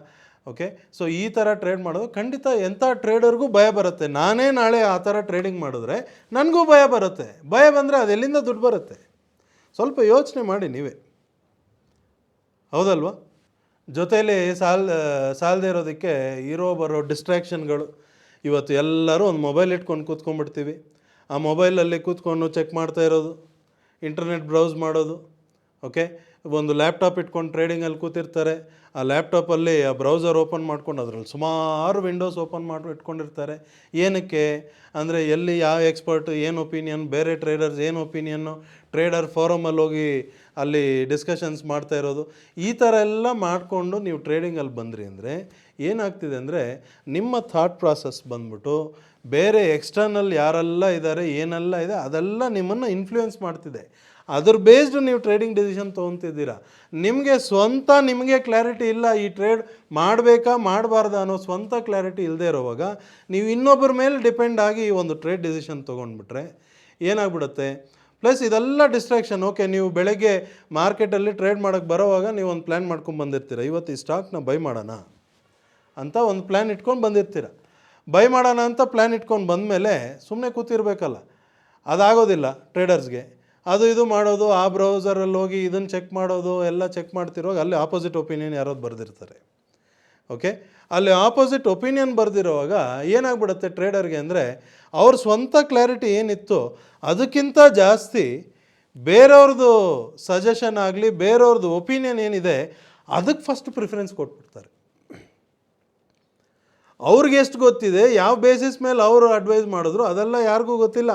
ಓಕೆ, ಸೊ ಈ ಥರ ಟ್ರೇಡ್ ಮಾಡೋದು ಖಂಡಿತ ಎಂಥ ಟ್ರೇಡರ್ಗೂ ಭಯ ಬರುತ್ತೆ. ನಾನೇ ನಾಳೆ ಆ ಥರ ಟ್ರೇಡಿಂಗ್ ಮಾಡಿದ್ರೆ ನನಗೂ ಭಯ ಬರುತ್ತೆ. ಭಯ ಬಂದರೆ ಅದೆಲ್ಲಿಂದ ದುಡ್ಡು ಬರುತ್ತೆ? ಸ್ವಲ್ಪ ಯೋಚನೆ ಮಾಡಿ ನೀವೇ, ಹೌದಲ್ವಾ? ಜೊತೆಯಲ್ಲಿ ಸಾಲದೇ ಇರೋದಕ್ಕೆ ಇರೋ ಬರೋ ಡಿಸ್ಟ್ರ್ಯಾಕ್ಷನ್ಗಳು. ಇವತ್ತು ಎಲ್ಲರೂ ಒಂದು ಮೊಬೈಲ್ ಇಟ್ಕೊಂಡು ಕೂತ್ಕೊಂಡ್ಬಿಡ್ತೀವಿ. ಆ ಮೊಬೈಲಲ್ಲಿ ಕೂತ್ಕೊಂಡು ಚೆಕ್ ಮಾಡ್ತಾ ಇರೋದು, ಇಂಟರ್ನೆಟ್ ಬ್ರೌಸ್ ಮಾಡೋದು. ಓಕೆ, ಒಂದು ಲ್ಯಾಪ್ಟಾಪ್ ಇಟ್ಕೊಂಡು ಟ್ರೇಡಿಂಗಲ್ಲಿ ಕೂತಿರ್ತಾರೆ. ಆ ಲ್ಯಾಪ್ಟಾಪಲ್ಲಿ ಆ ಬ್ರೌಸರ್ ಓಪನ್ ಮಾಡ್ಕೊಂಡು ಅದರಲ್ಲಿ ಸುಮಾರು ವಿಂಡೋಸ್ ಓಪನ್ ಮಾಡಿ ಇಟ್ಕೊಂಡಿರ್ತಾರೆ. ಏನಕ್ಕೆ ಅಂದರೆ ಎಲ್ಲಿ ಯಾವ ಎಕ್ಸ್ಪರ್ಟ್ ಏನು ಒಪಿನಿಯನ್, ಬೇರೆ ಟ್ರೇಡರ್ಸ್ ಏನು ಒಪಿನಿಯನ್ನು, ಟ್ರೇಡರ್ ಫೋರಮಲ್ಲಿ ಹೋಗಿ ಅಲ್ಲಿ ಡಿಸ್ಕಷನ್ಸ್ ಮಾಡ್ತಾ ಇರೋದು. ಈ ಥರ ಎಲ್ಲ ಮಾಡಿಕೊಂಡು ನೀವು ಟ್ರೇಡಿಂಗಲ್ಲಿ ಬಂದ್ರಿ ಅಂದರೆ ಏನಾಗ್ತಿದೆ ಅಂದರೆ ನಿಮ್ಮ ಥಾಟ್ ಪ್ರಾಸೆಸ್ ಬಂದ್ಬಿಟ್ಟು ಬೇರೆ ಎಕ್ಸ್ಟರ್ನಲ್ ಯಾರೆಲ್ಲ ಇದ್ದಾರೆ, ಏನೆಲ್ಲ ಇದೆ ಅದೆಲ್ಲ ನಿಮ್ಮನ್ನು ಇನ್ಫ್ಲೂಯೆನ್ಸ್ ಮಾಡ್ತಿದೆ. ಅದ್ರ ಬೇಸ್ಡ್ ನೀವು ಟ್ರೇಡಿಂಗ್ ಡಿಸಿಷನ್ ತೊಗೊತಿದ್ದೀರಾ. ನಿಮಗೆ ಕ್ಲಾರಿಟಿ ಇಲ್ಲ, ಈ ಟ್ರೇಡ್ ಮಾಡಬೇಕಾ ಮಾಡಬಾರ್ದಾ ಅನ್ನೋ ಸ್ವಂತ ಕ್ಲಾರಿಟಿ ಇಲ್ಲದೆ ಇರೋವಾಗ ನೀವು ಇನ್ನೊಬ್ಬರ ಮೇಲೆ ಡಿಪೆಂಡ್ ಆಗಿ ಒಂದು ಟ್ರೇಡ್ ಡಿಸಿಷನ್ ತೊಗೊಂಡ್ಬಿಟ್ರೆ ಏನಾಗ್ಬಿಡುತ್ತೆ? ಪ್ಲಸ್ ಇದೆಲ್ಲ ಡಿಸ್ಟ್ರಾಕ್ಷನ್. ಓಕೆ, ನೀವು ಬೆಳಗ್ಗೆ ಮಾರ್ಕೆಟಲ್ಲಿ ಟ್ರೇಡ್ ಮಾಡೋಕ್ಕೆ ಬರೋವಾಗ ನೀವು ಒಂದು ಪ್ಲ್ಯಾನ್ ಮಾಡ್ಕೊಂಡು ಬಂದಿರ್ತೀರ, ಇವತ್ತು ಈ ಸ್ಟಾಕ್ನ ಬೈ ಮಾಡೋಣ ಅಂತ ಒಂದು ಪ್ಲ್ಯಾನ್ ಇಟ್ಕೊಂಡು ಬಂದಿರ್ತೀರ. ಬೈ ಮಾಡೋಣ ಅಂತ ಪ್ಲ್ಯಾನ್ ಇಟ್ಕೊಂಡು ಬಂದಮೇಲೆ ಸುಮ್ಮನೆ ಕೂತಿರ್ಬೇಕಲ್ಲ, ಅದಾಗೋದಿಲ್ಲ ಟ್ರೇಡರ್ಸ್ಗೆ. ಅದು ಇದು ಮಾಡೋದು, ಆ ಬ್ರೌಸರಲ್ಲಿ ಹೋಗಿ ಇದನ್ನು ಚೆಕ್ ಮಾಡೋದು, ಎಲ್ಲ ಚೆಕ್ ಮಾಡ್ತಿರುವಾಗ ಅಲ್ಲಿ ಆಪೋಸಿಟ್ ಒಪಿನಿಯನ್ ಯಾರೋದು ಬರೆದಿರ್ತಾರೆ. ಓಕೆ, ಅಲ್ಲಿ ಆಪೋಸಿಟ್ ಒಪಿನಿಯನ್ ಬರೆದಿರುವಾಗ ಏನಾಗ್ಬಿಡುತ್ತೆ ಟ್ರೇಡರ್ಗೆ ಅಂದರೆ ಅವ್ರ ಸ್ವಂತ ಕ್ಲಾರಿಟಿ ಏನಿತ್ತು ಅದಕ್ಕಿಂತ ಜಾಸ್ತಿ ಬೇರೆಯವ್ರದ್ದು ಸಜೆಷನ್ ಆಗಲಿ, ಬೇರೆಯವ್ರದ್ದು ಒಪಿನಿಯನ್ ಏನಿದೆ ಅದಕ್ಕೆ ಫಸ್ಟ್ ಪ್ರಿಫರೆನ್ಸ್ ಕೊಟ್ಬಿಡ್ತಾರೆ. ಅವ್ರಿಗೆ ಎಷ್ಟು ಗೊತ್ತಿದೆ, ಯಾವ ಬೇಸಿಸ್ ಮೇಲೆ ಅವರು ಅಡ್ವೈಸ್ ಮಾಡಿದ್ರು ಅದೆಲ್ಲ ಯಾರಿಗೂ ಗೊತ್ತಿಲ್ಲ.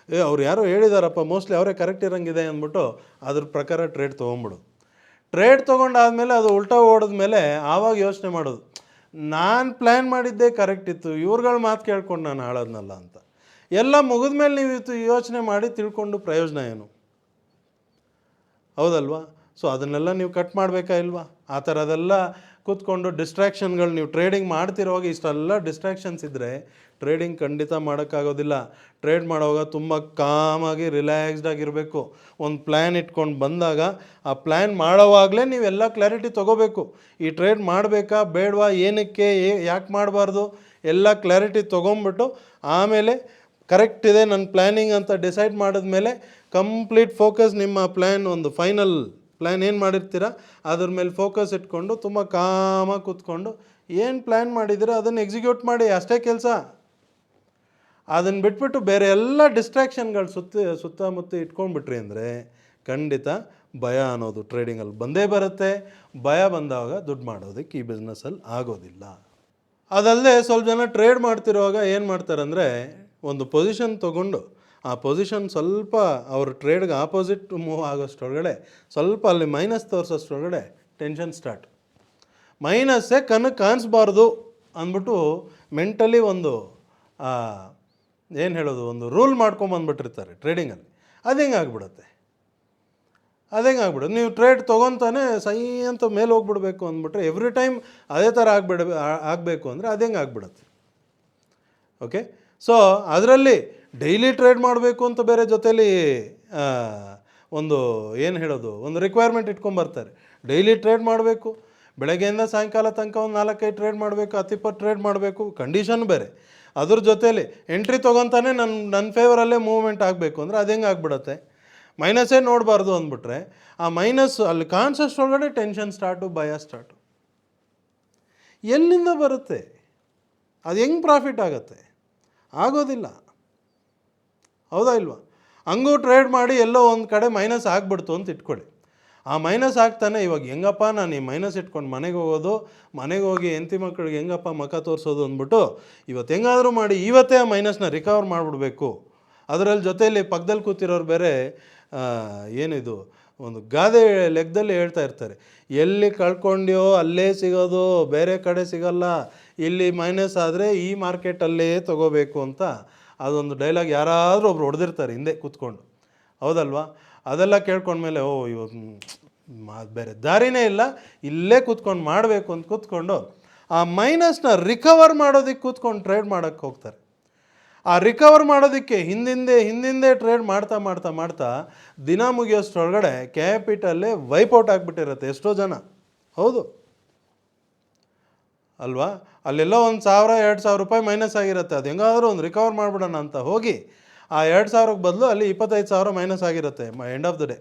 ಅವ್ರು ಯಾರೋ ಹೇಳಿದಾರಪ್ಪ, ಮೋಸ್ಟ್ಲಿ ಅವರೇ ಕರೆಕ್ಟ್ ಇರೋಂಗಿದೆ ಅಂದ್ಬಿಟ್ಟು ಅದ್ರ ಪ್ರಕಾರ ಟ್ರೇಡ್ ತೊಗೊಂಬಿಡೋದು. ಟ್ರೇಡ್ ತೊಗೊಂಡಾದ್ಮೇಲೆ ಅದು ಉಲ್ಟಾ ಓಡಿದ್ಮೇಲೆ ಆವಾಗ ಯೋಚನೆ ಮಾಡೋದು, ನಾನು ಪ್ಲ್ಯಾನ್ ಮಾಡಿದ್ದೇ ಕರೆಕ್ಟ್ ಇತ್ತು, ಇವ್ರುಗಳ ಮಾತು ಕೇಳ್ಕೊಂಡು ನಾನು ಹಾಳೋದ್ನಲ್ಲ ಅಂತ. ಎಲ್ಲ ಮುಗಿದ್ಮೇಲೆ ನೀವು ಯೋಚನೆ ಮಾಡಿ ತಿಳ್ಕೊಂಡು ಪ್ರಯೋಜನ ಏನು? ಹೌದಲ್ವಾ? ಸೊ ಅದನ್ನೆಲ್ಲ ನೀವು ಕಟ್ ಮಾಡಬೇಕಾ ಇಲ್ವಾ? ಆ ಥರದೆಲ್ಲ ಕೂತ್ಕೊಂಡು ಡಿಸ್ಟ್ರ್ಯಾಕ್ಷನ್ಗಳು, ನೀವು ಟ್ರೇಡಿಂಗ್ ಮಾಡ್ತಿರುವಾಗ ಇಷ್ಟೆಲ್ಲ ಡಿಸ್ಟ್ರ್ಯಾಕ್ಷನ್ಸ್ ಇದ್ದರೆ ಟ್ರೇಡಿಂಗ್ ಖಂಡಿತ ಮಾಡೋಕ್ಕಾಗೋದಿಲ್ಲ. ಟ್ರೇಡ್ ಮಾಡುವಾಗ ತುಂಬ ಕಾಮಾಗಿ ರಿಲ್ಯಾಕ್ಸ್ಡ್ ಆಗಿರಬೇಕು. ಒಂದು ಪ್ಲ್ಯಾನ್ ಇಟ್ಕೊಂಡು ಬಂದಾಗ ಆ ಪ್ಲ್ಯಾನ್ ಮಾಡೋವಾಗಲೇ ನೀವೆಲ್ಲ ಕ್ಲಾರಿಟಿ ತೊಗೋಬೇಕು. ಈ ಟ್ರೇಡ್ ಮಾಡಬೇಕಾ ಬೇಡವಾ, ಏನಕ್ಕೆ, ಯಾಕೆ ಮಾಡಬಾರ್ದು, ಎಲ್ಲ ಕ್ಲಾರಿಟಿ ತೊಗೊಂಬಿಟ್ಟು ಆಮೇಲೆ ಕರೆಕ್ಟ್ ಇದೆ ನನ್ನ ಪ್ಲ್ಯಾನಿಂಗ್ ಅಂತ ಡಿಸೈಡ್ ಮಾಡಿದ್ಮೇಲೆ ಕಂಪ್ಲೀಟ್ ಫೋಕಸ್ ನಿಮ್ಮ ಪ್ಲ್ಯಾನ್, ಒಂದು ಫೈನಲ್ ಪ್ಲ್ಯಾನ್ ಏನು ಮಾಡಿರ್ತೀರ ಅದ್ರ ಮೇಲೆ ಫೋಕಸ್ ಇಟ್ಕೊಂಡು ತುಂಬ ಕಾಮಾಗಿ ಕೂತ್ಕೊಂಡು ಏನು ಪ್ಲ್ಯಾನ್ ಮಾಡಿದ್ದೀರ ಅದನ್ನು ಎಕ್ಸಿಕ್ಯೂಟ್ ಮಾಡಿ, ಅಷ್ಟೇ ಕೆಲಸ. ಅದನ್ನು ಬಿಟ್ಬಿಟ್ಟು ಬೇರೆ ಎಲ್ಲ ಡಿಸ್ಟ್ರ್ಯಾಕ್ಷನ್ಗಳು ಸುತ್ತಮುತ್ತ ಇಟ್ಕೊಂಡ್ಬಿಟ್ರಿ ಅಂದರೆ ಖಂಡಿತ ಭಯ ಅನ್ನೋದು ಟ್ರೇಡಿಂಗಲ್ಲಿ ಬಂದೇ ಬರುತ್ತೆ. ಭಯ ಬಂದಾಗ ದುಡ್ಡು ಮಾಡೋದಕ್ಕೆ ಈ ಬಿಸ್ನೆಸ್ಸಲ್ಲಿ ಆಗೋದಿಲ್ಲ. ಅದಲ್ಲದೆ ಸ್ವಲ್ಪ ಜನ ಟ್ರೇಡ್ ಮಾಡ್ತಿರುವಾಗ ಏನು ಮಾಡ್ತಾರಂದರೆ ಒಂದು ಪೊಸಿಷನ್ ತೊಗೊಂಡು ಆ ಪೊಸಿಷನ್ ಸ್ವಲ್ಪ ಅವ್ರ ಟ್ರೇಡ್ಗೆ ಆಪೋಸಿಟ್ ಮೂವ್ ಆಗೋಷ್ಟರೊಳಗಡೆ ಸ್ವಲ್ಪ ಅಲ್ಲಿ ಮೈನಸ್ ತೋರಿಸೋಷ್ಟರೊಳಗಡೆ ಟೆನ್ಷನ್ ಸ್ಟಾರ್ಟ್. ಮೈನಸ್ಸೇ ಕಾಣಿಸ್ಬಾರ್ದು ಅಂದ್ಬಿಟ್ಟು ಮೆಂಟಲಿ ಒಂದು ಏನು ಹೇಳೋದು, ಒಂದು ರೂಲ್ ಮಾಡ್ಕೊಂಬಂದ್ಬಿಟ್ಟಿರ್ತಾರೆ ಟ್ರೇಡಿಂಗಲ್ಲಿ. ಅದು ಹೆಂಗೆ ಆಗ್ಬಿಡುತ್ತೆ? ನೀವು ಟ್ರೇಡ್ ತೊಗೊತಾನೆ ಸೈ ಅಂತ ಮೇಲೆ ಹೋಗ್ಬಿಡ್ಬೇಕು ಅಂದ್ಬಿಟ್ರೆ ಎವ್ರಿ ಟೈಮ್ ಅದೇ ಥರ ಆಗಬೇಕು ಅಂದರೆ ಅದು ಹೆಂಗೆ ಆಗ್ಬಿಡುತ್ತೆ? ಓಕೆ, ಸೊ ಅದರಲ್ಲಿ ಡೈಲಿ ಟ್ರೇಡ್ ಮಾಡಬೇಕು ಅಂತ ಬೇರೆ ಜೊತೇಲಿ ಒಂದು ಏನು ಹೇಳೋದು, ಒಂದು ರಿಕ್ವೈರ್ಮೆಂಟ್ ಇಟ್ಕೊಂಬರ್ತಾರೆ. ಡೈಲಿ ಟ್ರೇಡ್ ಮಾಡಬೇಕು, ಬೆಳಗ್ಗೆಯಿಂದ ಸಾಯಂಕಾಲ ತನಕ ಒಂದು 4-5 ಟ್ರೇಡ್ ಮಾಡಬೇಕು, 10-20 ಟ್ರೇಡ್ ಮಾಡಬೇಕು, ಕಂಡೀಷನ್ ಬೇರೆ. ಅದ್ರ ಜೊತೇಲಿ ಎಂಟ್ರಿ ತೊಗೊತಾನೆ ನನ್ನ ಫೇವರಲ್ಲೇ ಮೂವ್ಮೆಂಟ್ ಆಗಬೇಕು ಅಂದರೆ ಅದು ಹೆಂಗೆ ಆಗ್ಬಿಡುತ್ತೆ? ಮೈನಸ್ಸೇ ನೋಡಬಾರ್ದು ಅಂದ್ಬಿಟ್ರೆ ಆ ಮೈನಸ್ ಅಲ್ಲಿ ಕಾನ್ಸೆಪ್ಟ್ ಟೆನ್ಷನ್ ಸ್ಟಾರ್ಟು, ಭಯ ಸ್ಟಾರ್ಟು. ಎಲ್ಲಿಂದ ಬರುತ್ತೆ? ಅದು ಹೆಂಗೆ ಪ್ರಾಫಿಟ್ ಆಗುತ್ತೆ? ಆಗೋದಿಲ್ಲ. ಹೌದಾ ಇಲ್ವಾ? ಹಂಗೂ ಟ್ರೇಡ್ ಮಾಡಿ ಎಲ್ಲೋ ಒಂದು ಕಡೆ ಮೈನಸ್ ಆಗಿಬಿಡ್ತು ಅಂತ ಇಟ್ಕೊಳ್ಳಿ. ಆ ಮೈನಸ್ ಆಗ್ತಾನೆ ಇವಾಗ ಹೆಂಗಪ್ಪ ನಾನು ಈ ಮೈನಸ್ ಇಟ್ಕೊಂಡು ಮನೆಗೆ ಹೋಗೋದು, ಮನೆಗೆ ಹೋಗಿ ಹೆಂಡತಿ ಮಕ್ಕಳಿಗೆ ಹೆಂಗಪ್ಪ ಮುಖ ತೋರಿಸೋದು ಅಂದ್ಬಿಟ್ಟು ಇವತ್ತು ಹೆಂಗಾದರೂ ಮಾಡಿ ಇವತ್ತೇ ಆ ಮೈನಸ್ನ ರಿಕವರ್ ಮಾಡಿಬಿಡ್ಬೇಕು. ಅದರಲ್ಲಿ ಜೊತೆಯಲ್ಲಿ ಪಕ್ಕದಲ್ಲಿ ಕೂತಿರೋರು ಬೇರೆ ಏನಿದು ಒಂದು ಗಾದೆ ಲೆಕ್ಕದಲ್ಲಿ ಹೇಳ್ತಾ ಇರ್ತಾರೆ, ಎಲ್ಲಿ ಕಳ್ಕೊಂಡ್ಯೋ ಅಲ್ಲೇ ಸಿಗೋದು, ಬೇರೆ ಕಡೆ ಸಿಗಲ್ಲ, ಇಲ್ಲಿ ಮೈನಸ್ ಆದರೆ ಈ ಮಾರ್ಕೆಟಲ್ಲೇ ತೊಗೋಬೇಕು ಅಂತ ಅದೊಂದು ಡೈಲಾಗ್ ಯಾರಾದರೂ ಒಬ್ರು ಹೊಡೆದಿರ್ತಾರೆ ಹಿಂದೆ ಕೂತ್ಕೊಂಡು. ಹೌದಲ್ವಾ? ಅದೆಲ್ಲ ಕೇಳ್ಕೊಂಡ್ಮೇಲೆ ಇವತ್ತು ಬೇರೆ ದಾರಿನೇ ಇಲ್ಲ, ಇಲ್ಲೇ ಕೂತ್ಕೊಂಡು ಮಾಡಬೇಕು ಅಂತ ಕೂತ್ಕೊಂಡು ಆ ಮೈನಸ್ನ ರಿಕವರ್ ಮಾಡೋದಕ್ಕೆ ಕೂತ್ಕೊಂಡು ಟ್ರೇಡ್ ಮಾಡೋಕ್ಕೆ ಹೋಗ್ತಾರೆ. ಆ ರಿಕವರ್ ಮಾಡೋದಕ್ಕೆ ಹಿಂದಿಂದೆ ಟ್ರೇಡ್ ಮಾಡ್ತಾ ಮಾಡ್ತಾ ಮಾಡ್ತಾ ದಿನ ಮುಗಿಯೋಷ್ಟರೊಳಗಡೆ ಕ್ಯಾಪಿಟಲ್ಲೇ ವೈಪೌಟ್ ಆಗಿಬಿಟ್ಟಿರುತ್ತೆ ಎಷ್ಟೋ ಜನ. ಹೌದು ಅಲ್ವಾ? ಅಲ್ಲೆಲ್ಲೋ 1,000-2,000 ರೂಪಾಯಿ ಮೈನಸ್ ಆಗಿರುತ್ತೆ. ಅದು ಹೆಂಗಾದರೂ ಒಂದು ರಿಕವರ್ ಮಾಡಿಬಿಡೋಣ ಅಂತ ಹೋಗಿ ಆ 2,000ಕ್ಕೆ ಬದಲು ಅಲ್ಲಿ 25,000 ಮೈನಸ್ ಆಗಿರುತ್ತೆ ಎಂಡ್ ಆಫ್ ದ ಡೇ.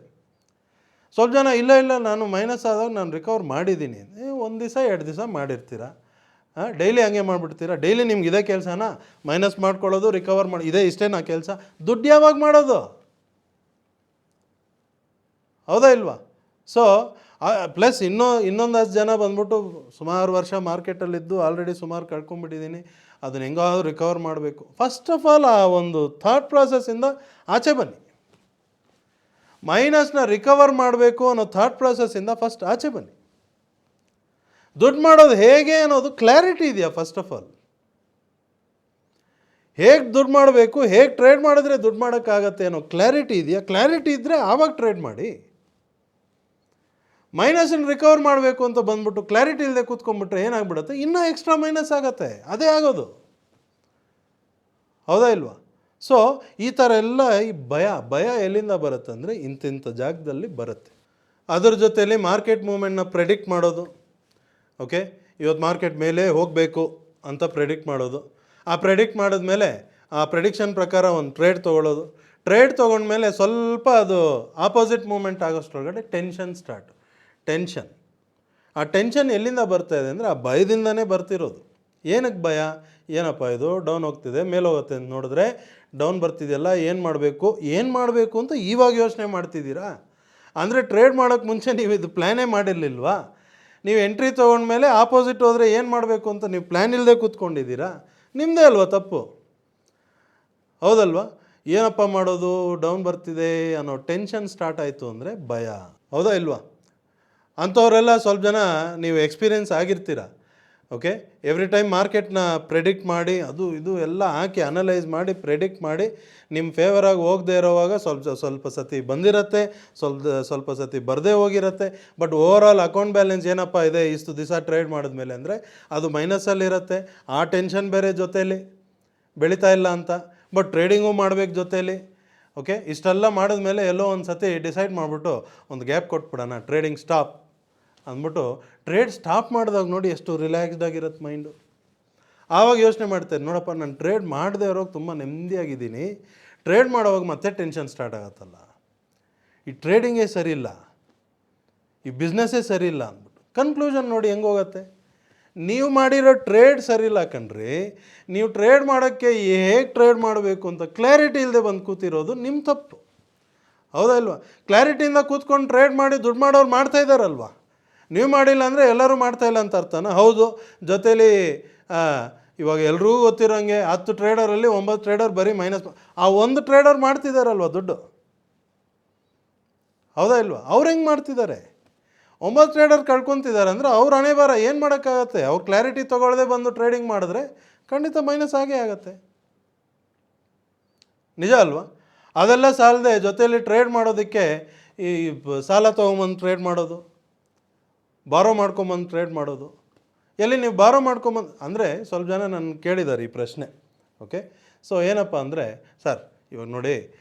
ಸ್ವಲ್ಪ ಜನ ಇಲ್ಲ ನಾನು ಮೈನಸ್ ಆದಾಗ ನಾನು ರಿಕವರ್ ಮಾಡಿದ್ದೀನಿ. ಒಂದು ದಿವಸ 2 ದಿವಸ ಮಾಡಿರ್ತೀರ, ಡೈಲಿ ಹಂಗೆ ಮಾಡಿಬಿಡ್ತೀರಾ? ಡೈಲಿ ನಿಮ್ಗೆ ಇದೇ ಕೆಲಸನಾ? ಮೈನಸ್ ಮಾಡ್ಕೊಳ್ಳೋದು, ರಿಕವರ್ ಮಾಡಿ, ಇಷ್ಟೇನಾ ಕೆಲಸ? ದುಡ್ಡು ಯಾವಾಗ ಮಾಡೋದು? ಹೌದಾ ಇಲ್ವಾ? ಸೊ ಪ್ಲಸ್ ಇನ್ನೊಂದಷ್ಟು ಜನ ಬಂದ್ಬಿಟ್ಟು ಸುಮಾರು ವರ್ಷ ಮಾರ್ಕೆಟಲ್ಲಿದ್ದು ಆಲ್ರೆಡಿ ಸುಮಾರು ಕಳ್ಕೊಂಬಿಟ್ಟಿದ್ದೀನಿ, ಅದನ್ನ ಹೆಂಗಾದ್ರೂ ರಿಕವರ್ ಮಾಡಬೇಕು. ಫಸ್ಟ್ ಆಫ್ ಆಲ್ ಆ ಒಂದು ಥಾಟ್ ಪ್ರಾಸೆಸ್ಸಿಂದ ಆಚೆ ಬನ್ನಿ. ಮೈನಸ್ನ ರಿಕವರ್ ಮಾಡಬೇಕು ಅನ್ನೋ ಥಾಟ್ ಪ್ರಾಸೆಸ್ಸಿಂದ ಫಸ್ಟ್ ಆಚೆ ಬನ್ನಿ. ದುಡ್ಡು ಮಾಡೋದು ಹೇಗೆ ಅನ್ನೋದು ಕ್ಲಾರಿಟಿ ಇದೆಯಾ? ಫಸ್ಟ್ ಆಫ್ ಆಲ್ ಹೇಗೆ ದುಡ್ಡು ಮಾಡಬೇಕು, ಹೇಗೆ ಟ್ರೇಡ್ ಮಾಡಿದ್ರೆ ದುಡ್ಡು ಮಾಡೋಕ್ಕಾಗತ್ತೆ ಅನ್ನೋ ಕ್ಲಾರಿಟಿ ಇದೆಯಾ? ಕ್ಲಾರಿಟಿ ಇದ್ದರೆ ಆವಾಗ ಟ್ರೇಡ್ ಮಾಡಿ. ಮೈನಸನ್ನು ರಿಕವರ್ ಮಾಡಬೇಕು ಅಂತ ಬಂದ್ಬಿಟ್ಟು ಕ್ಲಾರಿಟಿ ಇಲ್ಲದೆ ಕೂತ್ಕೊಂಡ್ಬಿಟ್ರೆ ಏನಾಗ್ಬಿಡುತ್ತೆ? ಇನ್ನೂ ಎಕ್ಸ್ಟ್ರಾ ಮೈನಸ್ ಆಗುತ್ತೆ. ಅದೇ ಆಗೋದು. ಹೌದಾ ಇಲ್ವಾ? ಸೊ ಈ ಥರ ಎಲ್ಲ ಈ ಭಯ ಎಲ್ಲಿಂದ ಬರುತ್ತೆ ಅಂದರೆ ಇಂತಿಂಥ ಜಾಗದಲ್ಲಿ ಬರುತ್ತೆ. ಅದ್ರ ಜೊತೆಯಲ್ಲಿ ಮಾರ್ಕೆಟ್ ಮೂವ್ಮೆಂಟ್ನ ಪ್ರೆಡಿಕ್ಟ್ ಮಾಡೋದು. ಓಕೆ, ಇವತ್ತು ಮಾರ್ಕೆಟ್ ಮೇಲೆ ಹೋಗಬೇಕು ಅಂತ ಪ್ರೆಡಿಕ್ಟ್ ಮಾಡೋದು. ಆ ಪ್ರೆಡಿಕ್ಟ್ ಮಾಡಿದ್ಮೇಲೆ ಆ ಪ್ರೆಡಿಕ್ಷನ್ ಪ್ರಕಾರ ಒಂದು ಟ್ರೇಡ್ ತೊಗೊಳ್ಳೋದು. ಟ್ರೇಡ್ ತೊಗೊಂಡ್ಮೇಲೆ ಸ್ವಲ್ಪ ಅದು ಆಪೋಸಿಟ್ ಮೂವ್ಮೆಂಟ್ ಆಗೋಷ್ಟರೊಳಗಡೆ ಟೆನ್ಷನ್. ಆ ಟೆನ್ಷನ್ ಎಲ್ಲಿಂದ ಬರ್ತಾ ಇದೆ ಅಂದರೆ ಆ ಭಯದಿಂದನೇ ಬರ್ತಿರೋದು. ಏನಕ್ಕೆ ಭಯ? ಏನಪ್ಪ ಇದು ಡೌನ್ ಹೋಗ್ತಿದೆ, ಮೇಲೆ ಹೋಗುತ್ತೆ ಅಂತ ನೋಡಿದ್ರೆ ಡೌನ್ ಬರ್ತಿದೆಯಲ್ಲ, ಏನು ಮಾಡಬೇಕು ಅಂತ ಇವಾಗ ಯೋಚನೆ ಮಾಡ್ತಿದ್ದೀರಾ? ಅಂದರೆ ಟ್ರೇಡ್ ಮಾಡೋಕ್ಕೆ ಮುಂಚೆ ನೀವು ಇದು ಪ್ಲ್ಯಾನೇ ಮಾಡಿರಲಿಲ್ವಾ? ನೀವು ಎಂಟ್ರಿ ತೊಗೊಂಡ್ಮೇಲೆ ಆಪೋಸಿಟ್ ಹೋದರೆ ಏನು ಮಾಡಬೇಕು ಅಂತ ನೀವು ಪ್ಲ್ಯಾನ್ ಇಲ್ಲದೆ ಕೂತ್ಕೊಂಡಿದ್ದೀರಾ? ನಿಮ್ಮದೇ ಅಲ್ವಾ ತಪ್ಪು? ಹೌದಲ್ವಾ? ಏನಪ್ಪ ಮಾಡೋದು, ಡೌನ್ ಬರ್ತಿದೆ ಅನ್ನೋ ಟೆನ್ಷನ್ ಸ್ಟಾರ್ಟ್ ಆಯಿತು ಅಂದರೆ ಭಯ. ಹೌದಾ ಇಲ್ವಾ? ಅಂಥವರೆಲ್ಲ ಸ್ವಲ್ಪ ಜನ ನೀವು ಎಕ್ಸ್ಪೀರಿಯೆನ್ಸ್ ಆಗಿರ್ತೀರ. ಓಕೆ, ಎವ್ರಿ ಟೈಮ್ ಮಾರ್ಕೆಟ್ನ ಪ್ರೆಡಿಕ್ಟ್ ಮಾಡಿ ಅದು ಇದು ಎಲ್ಲ ಹಾಕಿ ಅನಲೈಸ್ ಮಾಡಿ ಪ್ರೆಡಿಕ್ಟ್ ಮಾಡಿ ನಿಮ್ಮ ಫೇವರಾಗಿ ಹೋಗದೆ ಇರೋವಾಗ ಸ್ವಲ್ಪ ಸತಿ ಬಂದಿರತ್ತೆ, ಸ್ವಲ್ಪ ಸತಿ ಬರದೇ ಹೋಗಿರತ್ತೆ. ಬಟ್ ಓವರಾಲ್ ಅಕೌಂಟ್ ಬ್ಯಾಲೆನ್ಸ್ ಏನಪ್ಪ ಇದೆ ಇಷ್ಟು ದಿವಸ ಟ್ರೇಡ್ ಮಾಡಿದ್ಮೇಲೆ ಅಂದರೆ ಅದು ಮೈನಸಲ್ಲಿರುತ್ತೆ. ಆ ಟೆನ್ಷನ್ ಬೇರೆ ಜೊತೇಲಿ ಬೆಳೀತಾ ಇಲ್ಲ ಅಂತ. ಬಟ್ ಟ್ರೇಡಿಂಗು ಮಾಡಬೇಕು ಜೊತೇಲಿ. ಓಕೆ, ಇಷ್ಟೆಲ್ಲ ಮಾಡಿದ್ಮೇಲೆ ಎಲ್ಲೋ ಒಂದು ಸತಿ ಡಿಸೈಡ್ ಮಾಡಿಬಿಟ್ಟು ಒಂದು ಗ್ಯಾಪ್ ಕೊಟ್ಬಿಡೋಣ, ಟ್ರೇಡಿಂಗ್ ಸ್ಟಾಪ್ ಅಂದ್ಬಿಟ್ಟು ಟ್ರೇಡ್ ಸ್ಟಾಪ್ ಮಾಡಿದಾಗ ನೋಡಿ ಎಷ್ಟು ರಿಲ್ಯಾಕ್ಸ್ಡ್ ಆಗಿರುತ್ತೆ ಮೈಂಡು. ಆವಾಗ ಯೋಚನೆ ಮಾಡ್ತಾರೆ, ನೋಡಪ್ಪ ನಾನು ಟ್ರೇಡ್ ಮಾಡದೇ ಇರೋವಾಗ ತುಂಬ ನೆಮ್ಮದಿಯಾಗಿದ್ದೀನಿ, ಟ್ರೇಡ್ ಮಾಡೋವಾಗ ಮತ್ತೆ ಟೆನ್ಷನ್ ಸ್ಟಾರ್ಟ್ ಆಗುತ್ತಲ್ಲ, ಈ ಟ್ರೇಡಿಂಗೇ ಸರಿ ಇಲ್ಲ, ಈ ಬಿಸ್ನೆಸ್ಸೇ ಸರಿ ಇಲ್ಲ ಅಂದ್ಬಿಟ್ಟು ಕನ್ಕ್ಲೂಷನ್ ನೋಡಿ ಹೆಂಗೆ ಹೋಗುತ್ತೆ. ನೀವು ಮಾಡಿರೋ ಟ್ರೇಡ್ ಸರಿ ಇಲ್ಲ ಕಣ್ರಿ. ನೀವು ಟ್ರೇಡ್ ಮಾಡೋಕ್ಕೆ ಹೇಗೆ ಟ್ರೇಡ್ ಮಾಡಬೇಕು ಅಂತ ಕ್ಲಾರಿಟಿ ಇಲ್ಲದೆ ಬಂದು ಕೂತಿರೋದು ನಿಮ್ಮ ತಪ್ಪು. ಹೌದಾ ಇಲ್ವಾ? ಕ್ಲಾರಿಟಿಯಿಂದ ಕೂತ್ಕೊಂಡು ಟ್ರೇಡ್ ಮಾಡಿ ದುಡ್ಡು ಮಾಡೋರು ಮಾಡ್ತಾ ಇದ್ದಾರಲ್ವ. ನೀವು ಮಾಡಿಲ್ಲ ಅಂದರೆ ಎಲ್ಲರೂ ಮಾಡ್ತಾಯಿಲ್ಲ ಅಂತ ಅರ್ಥನ? ಹೌದು. ಜೊತೇಲಿ ಇವಾಗ ಎಲ್ರಿಗೂ ಗೊತ್ತಿರೋಂಗೆ 10 ಟ್ರೇಡರಲ್ಲಿ 9 ಟ್ರೇಡರ್ ಬರೀ ಮೈನಸ್, ಆ ಒಂದು ಟ್ರೇಡರ್ ಮಾಡ್ತಿದ್ದಾರಲ್ವ ದುಡ್ಡು. ಹೌದಾ ಇಲ್ವಾ? ಅವ್ರು ಹೆಂಗೆ ಮಾಡ್ತಿದ್ದಾರೆ? 9 ಟ್ರೇಡರ್ ಕಳ್ಕೊತಿದ್ದಾರೆ ಅಂದರೆ ಅವ್ರು ಹಣೆ ಬರ ಏನು ಮಾಡೋಕ್ಕಾಗತ್ತೆ? ಅವ್ರು ಕ್ಲಾರಿಟಿ ತೊಗೊಳ್ಳದೆ ಬಂದು ಟ್ರೇಡಿಂಗ್ ಮಾಡಿದ್ರೆ ಖಂಡಿತ ಮೈನಸ್ ಆಗೇ ಆಗುತ್ತೆ. ನಿಜ ಅಲ್ವಾ? ಅದೆಲ್ಲ ಸಾಲದೆ ಜೊತೆಯಲ್ಲಿ ಟ್ರೇಡ್ ಮಾಡೋದಕ್ಕೆ ಈ ಸಾಲ ತೊಗೊಂಬಂದು ಟ್ರೇಡ್ ಮಾಡೋದು, ಬಾರೋ ಮಾಡ್ಕೊಂಬಂದು ಟ್ರೇಡ್ ಮಾಡೋದು. ಎಲ್ಲಿ ನೀವು ಬಾರೋ ಮಾಡ್ಕೊಂಬಂದು ಅಂದರೆ ಸ್ವಲ್ಪ ಜನ ನನ್ನ ಕೇಳಿದ್ದಾರೆ ಈ ಪ್ರಶ್ನೆ. ಓಕೆ, ಸೊ ಏನಪ್ಪ ಅಂದರೆ, ಸರ್ ಇವಾಗ ನೋಡಿ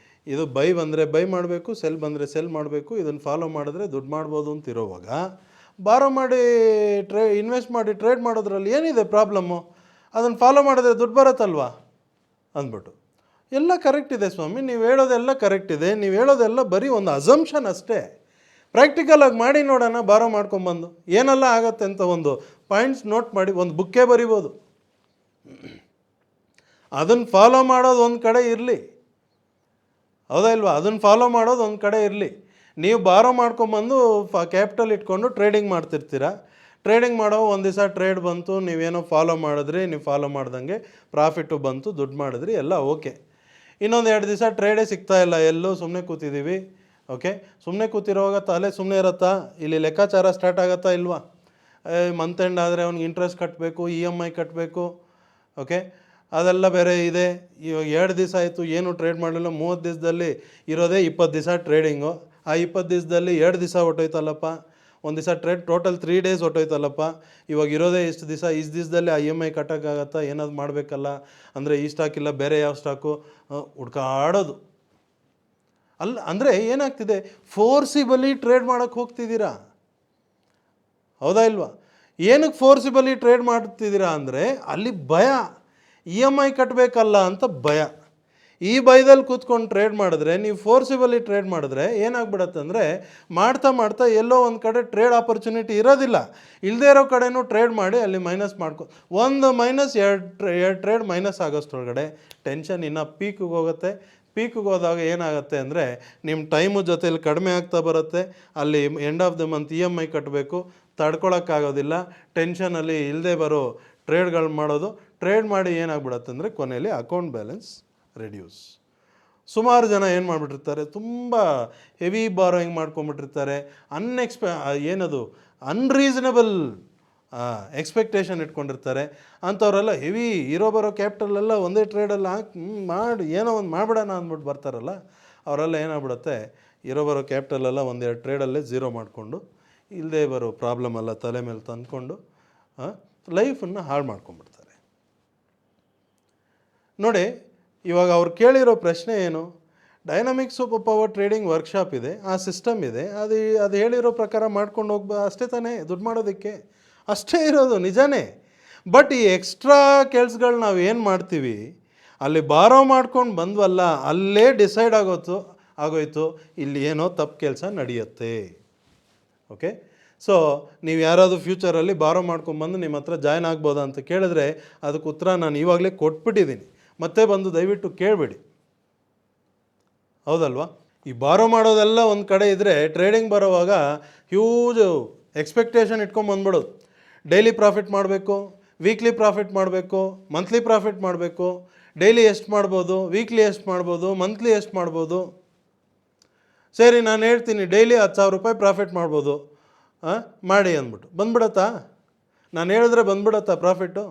ಇದು ಬೈ ಬಂದರೆ ಬೈ ಮಾಡಬೇಕು, ಸೆಲ್ ಬಂದರೆ ಸೆಲ್ ಮಾಡಬೇಕು, ಇದನ್ನು ಫಾಲೋ ಮಾಡಿದ್ರೆ ದುಡ್ಡು ಮಾಡ್ಬೋದು ಅಂತಿರೋವಾಗ ಬಾರೋ ಮಾಡಿ ಇನ್ವೆಸ್ಟ್ ಮಾಡಿ ಟ್ರೇಡ್ ಮಾಡೋದ್ರಲ್ಲಿ ಏನಿದೆ ಪ್ರಾಬ್ಲಮ್ಮು? ಅದನ್ನು ಫಾಲೋ ಮಾಡಿದ್ರೆ ದುಡ್ಡು ಬರುತ್ತಲ್ವಾ ಅಂದ್ಬಿಟ್ಟು. ಎಲ್ಲ ಕರೆಕ್ಟ್ ಇದೆ ಸ್ವಾಮಿ, ನೀವು ಹೇಳೋದೆಲ್ಲ ಕರೆಕ್ಟ್ ಇದೆ, ನೀವು ಹೇಳೋದೆಲ್ಲ ಬರೀ ಒಂದು ಅಸಂಪ್ಷನ್ ಅಷ್ಟೇ. ಪ್ರಾಕ್ಟಿಕಲಾಗಿ ಮಾಡಿ ನೋಡೋಣ, ಬಾರೋ ಮಾಡ್ಕೊಂಬಂದು ಏನೆಲ್ಲ ಆಗತ್ತೆ ಅಂತ ಒಂದು ಪಾಯಿಂಟ್ಸ್ ನೋಟ್ ಮಾಡಿ ಒಂದು ಬುಕ್ಕೇ ಬರಿಬೋದು. ಅದನ್ನು ಫಾಲೋ ಮಾಡೋದು ಒಂದು ಕಡೆ ಇರಲಿ, ಹೌದಾ ಇಲ್ವಾ? ಅದನ್ನು ಫಾಲೋ ಮಾಡೋದು ಒಂದು ಕಡೆ ಇರಲಿ. ನೀವು ಬಾರೋ ಮಾಡ್ಕೊಂಬಂದು ಕ್ಯಾಪಿಟಲ್ ಇಟ್ಕೊಂಡು ಟ್ರೇಡಿಂಗ್ ಮಾಡ್ತಿರ್ತೀರ. ಟ್ರೇಡಿಂಗ್ ಮಾಡೋ ಒಂದು ದಿವಸ ಟ್ರೇಡ್ ಬಂತು, ನೀವೇನೋ ಫಾಲೋ ಮಾಡಿದ್ರಿ, ನೀವು ಫಾಲೋ ಮಾಡ್ದಂಗೆ ಪ್ರಾಫಿಟ್ಟು ಬಂತು, ದುಡ್ಡು ಮಾಡಿದ್ರಿ, ಎಲ್ಲ ಓಕೆ. ಇನ್ನೊಂದು 2 ದಿವಸ ಟ್ರೇಡೇ ಸಿಗ್ತಾಯಿಲ್ಲ, ಎಲ್ಲೋ ಸುಮ್ಮನೆ ಕೂತಿದ್ದೀವಿ. ಓಕೆ, ಸುಮ್ಮನೆ ಕೂತಿರೋವಾಗ ತಲೆ ಸುಮ್ಮನೆ ಇರುತ್ತಾ? ಇಲ್ಲಿ ಲೆಕ್ಕಾಚಾರ ಸ್ಟಾರ್ಟ್ ಆಗುತ್ತಾ ಇಲ್ವಾ? ಮಂತ್ ಎಂಡ್ ಆದರೆ ಅವ್ನಿಗೆ ಇಂಟ್ರೆಸ್ಟ್ ಕಟ್ಟಬೇಕು, EMI ಕಟ್ಟಬೇಕು. ಓಕೆ, ಅದೆಲ್ಲ ಬೇರೆ ಇದೆ. ಇವಾಗ 2 ದಿವಸ ಆಯಿತು ಏನು ಟ್ರೇಡ್ ಮಾಡಲಿಲ್ಲ, 30 ದಿವಸದಲ್ಲಿ ಇರೋದೇ 20 ದಿವಸ ಟ್ರೇಡಿಂಗು. ಆ 20 ದಿವಸದಲ್ಲಿ 2 ದಿವಸ ಹೊಟ್ಟೋಯ್ತಲ್ಲಪ್ಪ, ಒಂದು ದಿವಸ ಟ್ರೇಡ್ ಟೋಟಲ್ 3 days ಹೊಟ್ಟೋಯ್ತಲ್ಲಪ್ಪ, ಇವಾಗ ಇರೋದೇ ಇಷ್ಟು ದಿವಸ, ದಿವಸದಲ್ಲಿ ಆ EMI ಕಟ್ಟೋಕ್ಕಾಗತ್ತಾ, ಏನಾದ್ರು ಮಾಡಬೇಕಲ್ಲ, ಅಂದರೆ ಈ ಸ್ಟಾಕ್ ಇಲ್ಲ ಬೇರೆ ಯಾವ ಸ್ಟಾಕು ಹುಡ್ಕಾಡೋದು. ಅಂದರೆ ಏನಾಗ್ತಿದೆ, ಫೋರ್ಸಿಬಲಿ ಟ್ರೇಡ್ ಮಾಡೋಕ್ಕೆ ಹೋಗ್ತಿದ್ದೀರಾ, ಹೌದಾ ಇಲ್ವಾ? ಏನಕ್ಕೆ ಫೋರ್ಸಿಬಲಿ ಟ್ರೇಡ್ ಮಾಡ್ತಿದ್ದೀರಾ ಅಂದರೆ ಅಲ್ಲಿ ಭಯ, EMI ಕಟ್ಟಬೇಕಲ್ಲ ಅಂತ ಭಯ. ಈ ಭಯದಲ್ಲಿ ಕೂತ್ಕೊಂಡು ಟ್ರೇಡ್ ಮಾಡಿದ್ರೆ, ನೀವು ಫೋರ್ಸಿಬಲಿ ಟ್ರೇಡ್ ಮಾಡಿದ್ರೆ ಏನಾಗ್ಬಿಡತ್ತೆ ಅಂದರೆ, ಮಾಡ್ತಾ ಮಾಡ್ತಾ ಎಲ್ಲೋ ಒಂದು ಕಡೆ ಟ್ರೇಡ್ ಆಪರ್ಚುನಿಟಿ ಇರೋದಿಲ್ಲ, ಇಲ್ಲದೇ ಇರೋ ಕಡೆನೂ ಟ್ರೇಡ್ ಮಾಡಿ ಅಲ್ಲಿ ಮೈನಸ್ ಒಂದು ಮೈನಸ್ ಎರಡು ಟ್ರೇಡ್ ಮೈನಸ್ ಆಗೋಷ್ಟೊಳಗಡೆ ಟೆನ್ಷನ್ ಇನ್ನೂ ಪೀಕಿಗೆ ಹೋಗುತ್ತೆ. ಪೀಕಿಗೆ ಹೋದಾಗ ಏನಾಗುತ್ತೆ ಅಂದರೆ, ನಿಮ್ಮ ಟೈಮು ಜೊತೆಲಿ ಕಡಿಮೆ ಆಗ್ತಾ ಬರುತ್ತೆ, ಅಲ್ಲಿ end of the month EMI ಕಟ್ಟಬೇಕು, ತಡ್ಕೊಳಕ್ಕಾಗೋದಿಲ್ಲ, ಟೆನ್ಷನಲ್ಲಿ ಇಲ್ಲದೆ ಬರೋ ಟ್ರೇಡ್ಗಳು ಮಾಡೋದು. ಟ್ರೇಡ್ ಮಾಡಿ ಏನಾಗ್ಬಿಡತ್ತೆ ಅಂದರೆ ಕೊನೆಯಲ್ಲಿ ಅಕೌಂಟ್ ಬ್ಯಾಲೆನ್ಸ್ ರೆಡ್ಯೂಸ್. ಸುಮಾರು ಜನ ಏನು ಮಾಡಿಬಿಟ್ಟಿರ್ತಾರೆ, ತುಂಬ ಹೆವಿ ಬಾರೋಯಿಂಗ್ ಮಾಡ್ಕೊಂಬಿಟ್ಟಿರ್ತಾರೆ, ಏನದು ಅನ್ರೀಸನಬಲ್ ಎಕ್ಸ್ಪೆಕ್ಟೇಷನ್ ಇಟ್ಕೊಂಡಿರ್ತಾರೆ. ಅಂಥವರೆಲ್ಲ ಹೆವಿ ಬರೋ ಕ್ಯಾಪಿಟಲೆಲ್ಲ ಒಂದೇ ಟ್ರೇಡಲ್ಲಿ ಮಾಡಿ ಏನೋ ಒಂದು ಮಾಡಿಬಿಡೋಣ ಅಂದ್ಬಿಟ್ಟು ಬರ್ತಾರಲ್ಲ, ಅವರೆಲ್ಲ ಏನಾಗ್ಬಿಡುತ್ತೆ, ಬರೋ ಕ್ಯಾಪಿಟಲೆಲ್ಲ ಒಂದೆರಡು ಟ್ರೇಡಲ್ಲೇ ಝೀರೋ ಮಾಡಿಕೊಂಡು, ಇಲ್ಲದೆ ಬರೋ ಪ್ರಾಬ್ಲಮ್ ಎಲ್ಲ ತಲೆ ಮೇಲೆ ತಂದ್ಕೊಂಡು ಲೈಫನ್ನು ಹಾಳು ಮಾಡ್ಕೊಂಬಿಡ್ತಾರೆ. ನೋಡಿ, ಇವಾಗ ಅವ್ರು ಕೇಳಿರೋ ಪ್ರಶ್ನೆ ಏನು, dynamic super power trading workshop ಇದೆ, ಆ ಸಿಸ್ಟಮ್ ಇದೆ, ಅದು ಹೇಳಿರೋ ಪ್ರಕಾರ ಮಾಡ್ಕೊಂಡು ಅಷ್ಟೇ ತಾನೇ ದುಡ್ಡು ಮಾಡೋದಕ್ಕೆ, ಅಷ್ಟೇ ಇರೋದು, ನಿಜಾನೇ. ಬಟ್ ಈ ಎಕ್ಸ್ಟ್ರಾ ಕೆಲ್ಸಗಳು ನಾವು ಏನು ಮಾಡ್ತೀವಿ, ಅಲ್ಲಿ ಬಾರೋ ಮಾಡ್ಕೊಂಡು ಬಂದ್ವಲ್ಲ, ಅಲ್ಲೇ ಡಿಸೈಡ್ ಆಗೋಯ್ತು ಇಲ್ಲಿ ಏನೋ ತಪ್ಪು ಕೆಲಸ ನಡೆಯುತ್ತೆ. ಓಕೆ, ಸೊ ನೀವು ಯಾರಾದರೂ ಫ್ಯೂಚರಲ್ಲಿ ಬಾರೋ ಮಾಡ್ಕೊಂಬಂದು ನಿಮ್ಮ ಹತ್ರ ಜಾಯ್ನ್ ಆಗ್ಬೋದಾ ಅಂತ ಕೇಳಿದ್ರೆ ಅದಕ್ಕೆ ಉತ್ತರ ನಾನು ಇವಾಗಲೇ ಕೊಟ್ಬಿಟ್ಟಿದ್ದೀನಿ, ಮತ್ತೆ ಬಂದು ದಯವಿಟ್ಟು ಕೇಳಬೇಡಿ, ಹೌದಲ್ವಾ? ಈ ಬಾರೋ ಮಾಡೋದೆಲ್ಲ ಒಂದು ಕಡೆ ಇದ್ದರೆ, ಟ್ರೇಡಿಂಗ್ ಬರೋವಾಗ ಹ್ಯೂಜ್ ಎಕ್ಸ್ಪೆಕ್ಟೇಷನ್ ಇಟ್ಕೊಂಬಂದ್ಬಿಡೋದು. ಡೈಲಿ ಪ್ರಾಫಿಟ್ ಮಾಡಬೇಕು, ವೀಕ್ಲಿ ಪ್ರಾಫಿಟ್ ಮಾಡಬೇಕು, ಮಂತ್ಲಿ ಪ್ರಾಫಿಟ್ ಮಾಡಬೇಕು, ಡೈಲಿ ಎಷ್ಟು ಮಾಡ್ಬೋದು, ವೀಕ್ಲಿ ಎಷ್ಟು ಮಾಡ್ಬೋದು, ಮಂತ್ಲಿ ಎಷ್ಟು ಮಾಡ್ಬೋದು. ಸರಿ, ನಾನು ಹೇಳ್ತೀನಿ ಡೈಲಿ 10,000 ರೂಪಾಯಿ ಪ್ರಾಫಿಟ್ ಮಾಡ್ಬೋದು, ಮಾಡಿ ಅಂದ್ಬಿಟ್ಟು ಬಂದ್ಬಿಡತ್ತಾ? ನಾನು ಹೇಳಿದ್ರೆ ಬಂದ್ಬಿಡತ್ತಾ ಪ್ರಾಫಿಟ್ಟು?